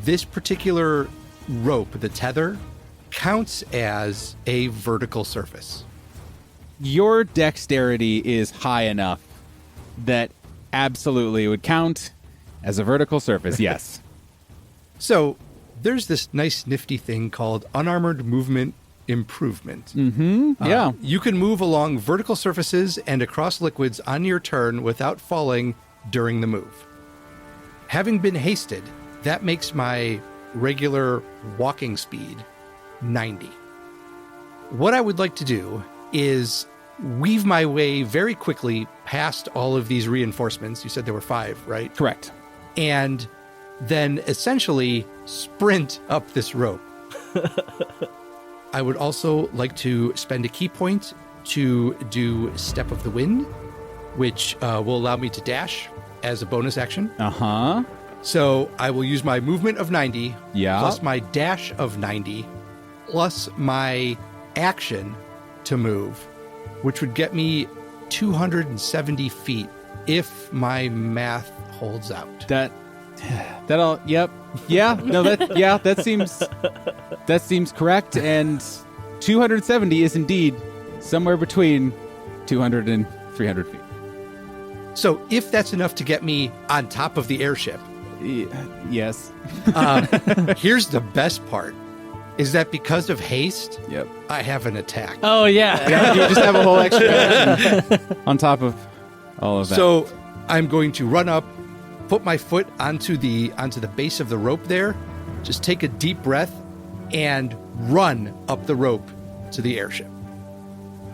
this particular rope, the tether, counts as a vertical surface. Your dexterity is high enough that absolutely would count as a vertical surface, yes. So there's this nice nifty thing called unarmored movement improvement. Yeah. You can move along vertical surfaces and across liquids on your turn without falling during the move. Having been hasted, that makes my regular walking speed 90. What I would like to do is weave my way very quickly past all of these reinforcements. You said there were 5, right? Correct. And then essentially sprint up this rope. I would also like to spend a key point to do Step of the Wind, which will allow me to dash as a bonus action. Uh-huh. So I will use my movement of 90 Yeah. plus my dash of 90 plus my action to move, which would get me 270 feet if my math holds out. That'll yep. Yeah. No, that seems correct, and 270 is indeed somewhere between 200 and 300 feet. So if that's enough to get me on top of the airship, Yes. here's the best part, is that because of haste, Yep. I have an attack. Oh yeah. Yeah, you just have a whole extra action on top of all of that. So I'm going to run up, put my foot onto the base of the rope there, just take a deep breath, and run up the rope to the airship.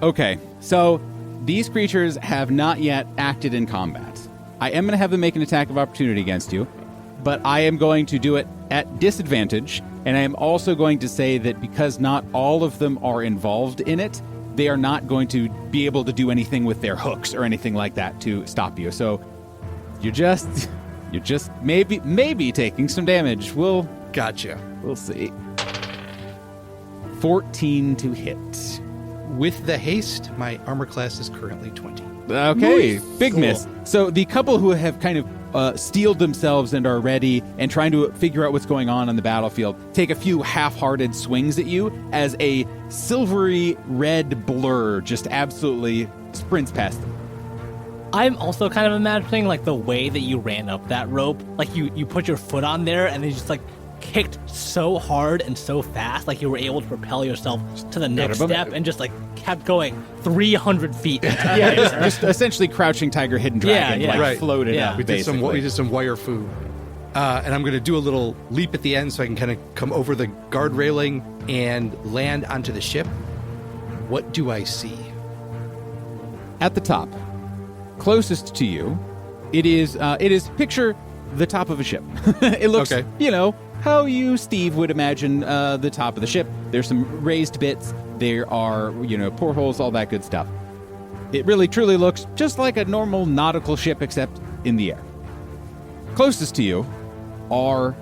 Okay, so these creatures have not yet acted in combat. I am going to have them make an attack of opportunity against you, but I am going to do it at disadvantage, and I am also going to say that because not all of them are involved in it, they are not going to be able to do anything with their hooks or anything like that to stop you. So you're just maybe taking some damage. We'll Gotcha. see. 14 to hit. With the haste, my armor class is currently 20. Okay, big Cool. miss. So the couple who have kind of steeled themselves and are ready and trying to figure out what's going on the battlefield take a few half-hearted swings at you as a silvery red blur just absolutely sprints past them. I'm also kind of imagining like the way that you ran up that rope. Like you put your foot on there and then just like kicked so hard and so fast, like you were able to propel yourself to the next step and just like kept going 300 feet. Yeah, just essentially crouching tiger, hidden dragon, Yeah, like right. floated Yeah. up. We did some wire food. And I'm going to do a little leap at the end so I can kind of come over the guard railing and land onto the ship. What do I see? At the top, closest to you, it is picture the top of a ship. It looks, Okay. how you, Steve, would imagine the top of the ship. There's some raised bits. There are, portholes, all that good stuff. It really, truly looks just like a normal nautical ship, except in the air. Closest to you are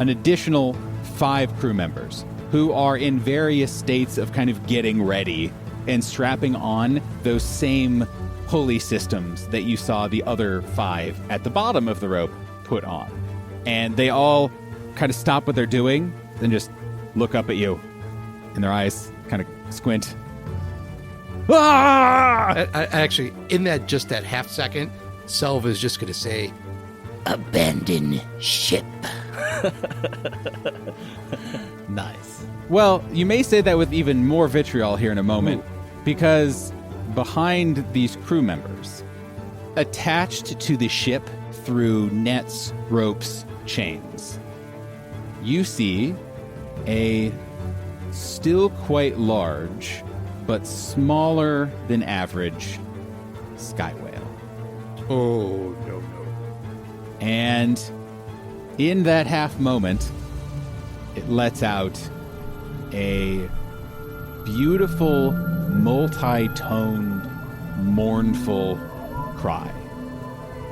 an additional 5 crew members who are in various states of kind of getting ready and strapping on those same pulley systems that you saw the other 5 at the bottom of the rope put on. And they all kind of stop what they're doing and just look up at you, and their eyes kind of squint. Ah! I actually, in that half second, Selv is just going to say, Abandon ship. Nice. Well, you may say that with even more vitriol here in a moment, because behind these crew members, attached to the ship through nets, ropes, chains, you see a still quite large, but smaller than average sky whale. oh, no. And in that half moment, it lets out a beautiful, multi-toned, mournful cry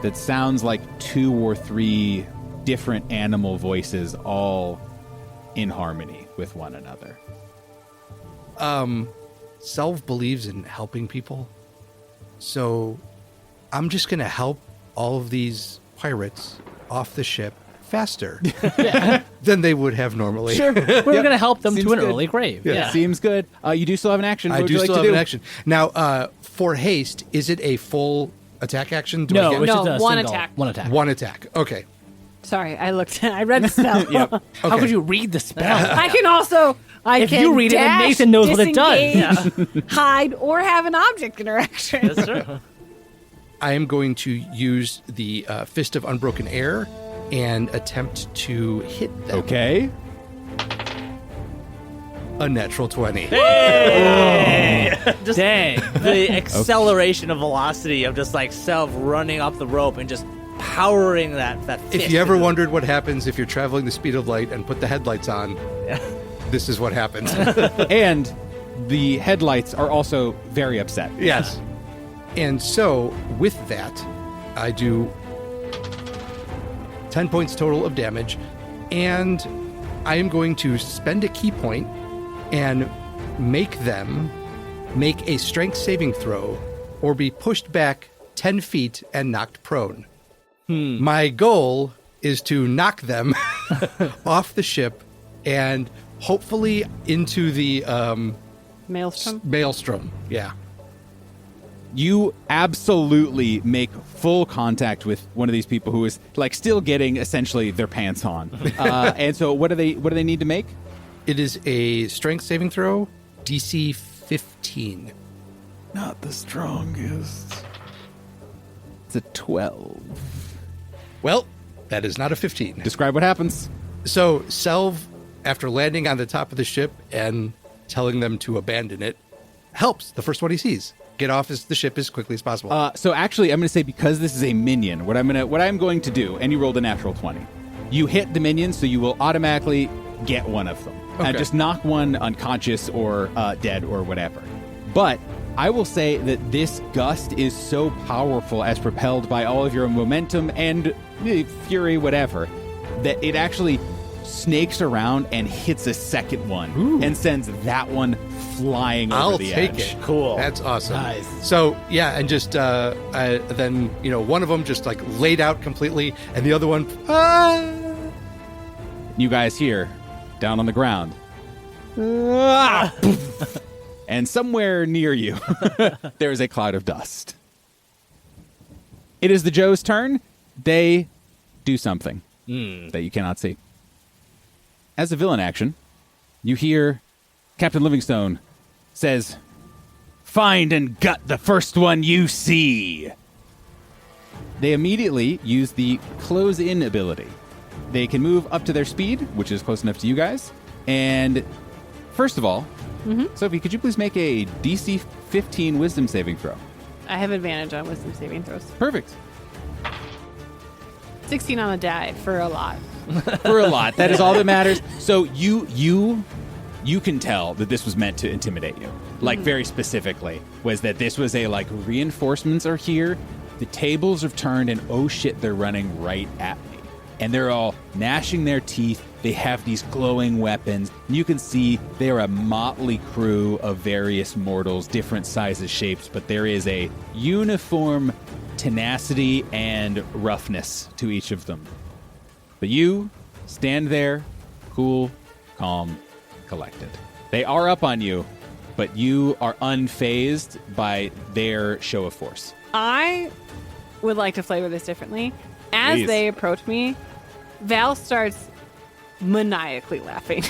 that sounds like 2 or 3 different animal voices all in harmony with one another. Selv believes in helping people, so I'm just going to help all of these pirates off the ship faster than they would have normally. Sure, we're going to help them Seems to an good. early grave. Yeah. Seems good. You do still have an action. What I would do you like still to have do? an action. Now, for haste, is it a full attack action? Do I No, get- it's No, just a one single- attack. One attack. One attack. Okay. Sorry, I read the spell. Yep. How Okay. could you read the spell? I can also, If can you read it, then dash, Nathan knows what it does. disengage, hide, or have an object interaction. That's true. I am going to use the Fist of Unbroken Air and attempt to hit them. Okay. A natural 20. Just Dang. the acceleration of velocity of just like Selv running up the rope and just powering that If fist you ever into- wondered what happens if you're traveling the speed of light and put the headlights on, this is what happens. And the headlights are also very upset. Yes. And so, with that, I do 10 points total of damage, and I am going to spend a key point and make them make a strength saving throw or be pushed back 10 feet and knocked prone. My goal is to knock them off the ship and hopefully into the Maelstrom. maelstrom. Yeah. You absolutely make full contact with one of these people who is like still getting essentially their pants on. And so what do they need to make? It is a strength saving throw, DC 15. Not the strongest. It's a 12. Well, that is not a 15. Describe what happens. So, Selv, after landing on the top of the ship and telling them to abandon it, helps the first one he sees get off the ship as quickly as possible. So actually, I'm going to say because this is a minion, what I'm going to do, and you rolled a natural 20. You hit the minion, so you will automatically get one of them. Okay. Just knock one unconscious or dead or whatever. But I will say that this gust is so powerful as propelled by all of your momentum and fury, whatever, that it actually snakes around and hits a second one and sends that one flying over I'll the take edge. it. Cool. That's awesome. Nice. So, yeah, and just then, one of them just like laid out completely, and the other one, You guys hear, down on the ground, and somewhere near you, there is a cloud of dust. It is the Joe's turn. They do something that you cannot see. As a villain action, you hear Captain Livingstone says, "Find and gut the first one you see." They immediately use the close-in ability. They can move up to their speed, which is close enough to you guys. And first of all, Sophie, could you please make a DC 15 wisdom saving throw? I have advantage on wisdom saving throws. Perfect. 16 on the die for a lot. For a lot. That is all that matters. So you can tell that this was meant to intimidate you. Like very specifically was that this was a like reinforcements are here. The tables have turned and oh shit, they're running right at me. And they're all gnashing their teeth. They have these glowing weapons. And you can see they are a motley crew of various mortals, different sizes, shapes, but there is a uniform tenacity and roughness to each of them. But you stand there, cool, calm, collected. They are up on you, but you are unfazed by their show of force. I would like to flavor this differently. As Please. they approach me, Val starts maniacally laughing.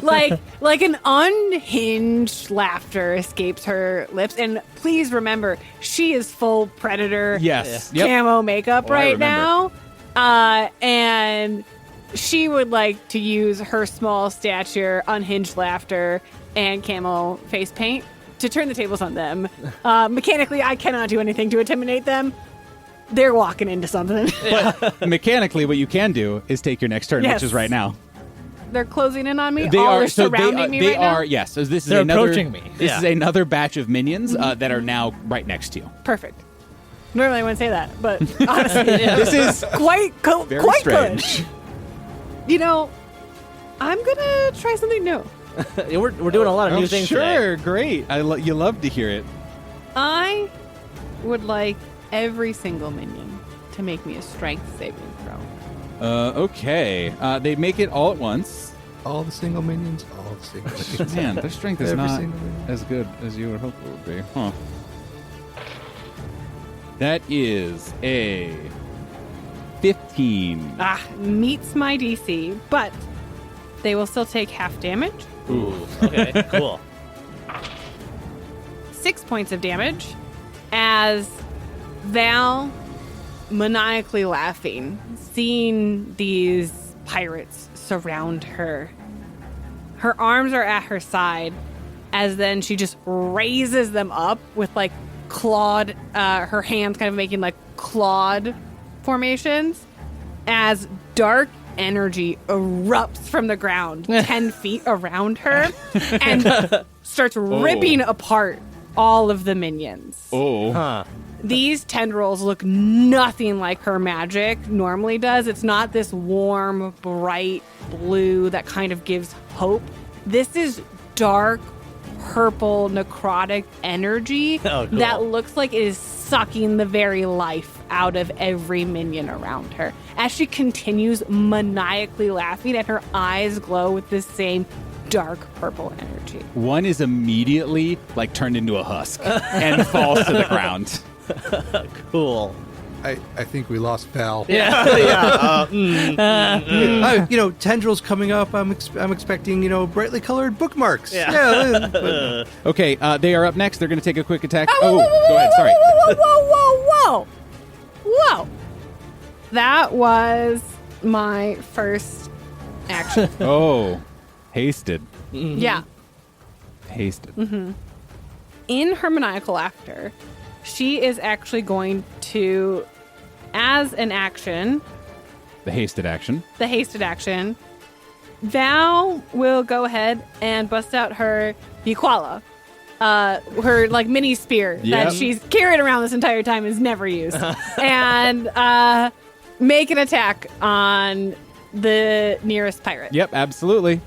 like an unhinged laughter escapes her lips. And please remember, she is full predator Yes. Yep. camo makeup Oh, I right remember. now. And she would like to use her small stature, unhinged laughter, and camo face paint to turn the tables on them. Mechanically, I cannot do anything to intimidate them. They're walking into something. But mechanically, what you can do is take your next turn, Yes. which is right now. They're closing in on me. They They're are so surrounding me they right are now. yes. So this is They're another approaching me. This Yeah. is another batch of minions that are now right next to you. Perfect. Normally I wouldn't say that, but honestly, This is quite very quite strange. good. You know, I'm gonna try something new. We're doing a lot of new things today. Sure, great. You love to hear it. I would like every single minion to make me a strength saving throw. Okay. They make it all at once. All the single minions, all the single minions. Man, their strength is Every not single minion. as good as you would hope it would be. Huh. That is a 15. Meets my DC, but they will still take half damage. Ooh, okay, cool. 6 points of damage as Val, maniacally laughing, seeing these pirates surround her. Her arms are at her side as then she just raises them up with like clawed, her hands kind of making like clawed formations as dark energy erupts from the ground 10 feet around her and starts ripping apart all of the minions. Oh. Huh. These tendrils look nothing like her magic normally does. It's not this warm, bright blue that kind of gives hope. This is dark, purple, necrotic energy Oh, cool. that looks like it is sucking the very life out of every minion around her. As she continues maniacally laughing and her eyes glow with this same dark purple energy. One is immediately like turned into a husk and falls to the ground. Cool. I think we lost Val. Yeah. Tendrils coming up. I'm expecting, brightly colored bookmarks. Yeah. But- Okay, they are up next. They're going to take a quick attack. Whoa, whoa, whoa, Go ahead. whoa, Sorry. Whoa. Whoa. That was my first action. Oh, hasted. Yeah. Hasted. In her maniacal laughter, she is actually going to, as an action, The hasted action. the hasted action, Val will go ahead and bust out her Yiquala. Her like mini spear Yeah. that she's carried around this entire time is never used, and make an attack on the nearest pirate. Yep, absolutely.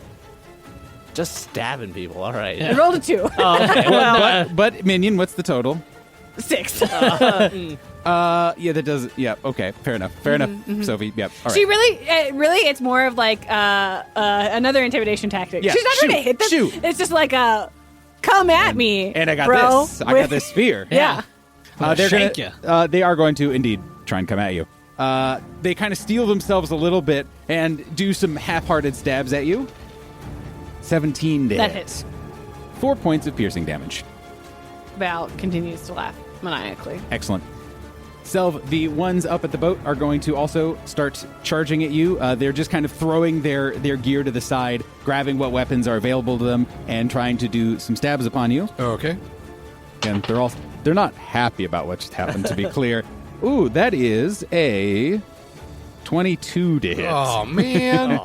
Just stabbing people. All right. I rolled a 2. Okay. Well, But Minion, what's the total? 6. Yeah, that does. Yeah, okay, fair enough. Fair enough, Sophie. Yep. All right. She really, it's more of like another intimidation tactic. Yeah, She's not trying to shoot, hit them. shoot. It's just like come at me, And I got bro, this. I got this spear. Yeah. They're shank gonna, they are going to indeed try and come at you. They kind of steel themselves a little bit and do some half-hearted stabs at you. 17 damage. That hits. 4 points of piercing damage. Val continues to laugh maniacally. Excellent. Selv, the ones up at the boat are going to also start charging at you. They're just kind of throwing their gear to the side, grabbing what weapons are available to them, and trying to do some stabs upon you. Oh, okay. And they're not happy about what just happened, to be clear. Ooh, that is a 22 to hit. Oh, man.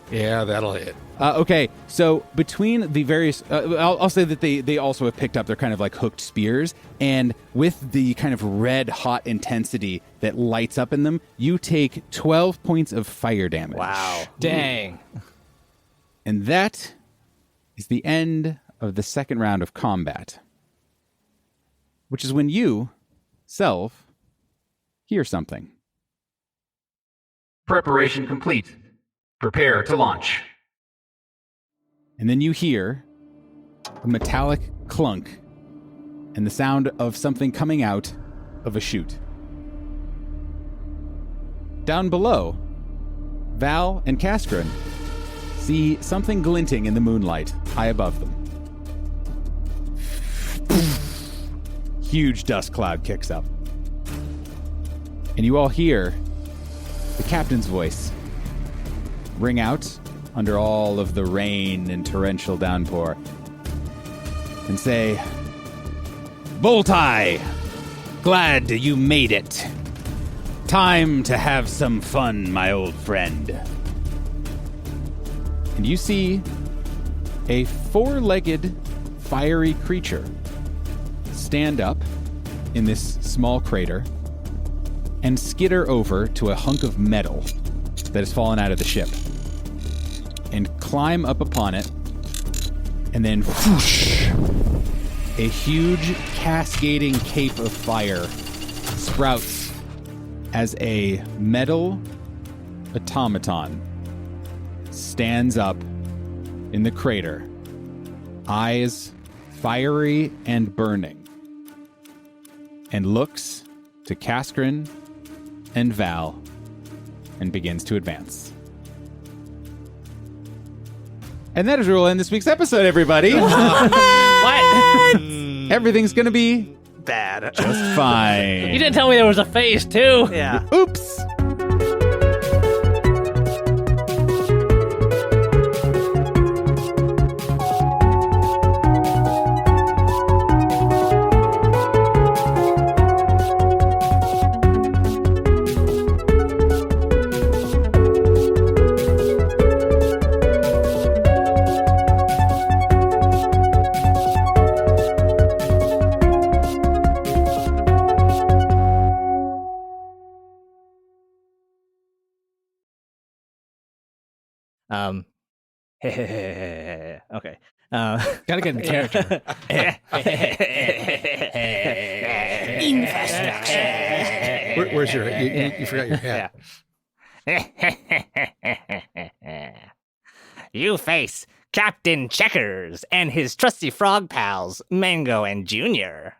Yeah, that'll hit. Okay, so between the various, I'll say that they also have picked up their kind of like hooked spears, and with the kind of red hot intensity that lights up in them, you take 12 points of fire damage. Wow. Dang. And that is the end of the second round of combat, which is when you, Self, hear something. Preparation complete. Prepare to launch. And then you hear a metallic clunk and the sound of something coming out of a chute. Down below, Val and Kaskrin see something glinting in the moonlight high above them. Huge dust cloud kicks up. And you all hear the captain's voice ring out under all of the rain and torrential downpour and say, Voltai, glad you made it. Time to have some fun, my old friend. And you see a four-legged fiery creature stand up in this small crater and skitter over to a hunk of metal that has fallen out of the ship and climb up upon it, and then whoosh, a huge cascading cape of fire sprouts as a metal automaton stands up in the crater, eyes fiery and burning, and looks to Kaskrin and Val and begins to advance. And that is where we'll end this week's episode, everybody. What? Everything's going to be Bad. just fine. You didn't tell me there was a phase 2. Yeah. Oops. Okay. Gotta get in character. Where's your... You forgot your hat. You face Captain Checkers and his trusty frog pals, Mango and Junior.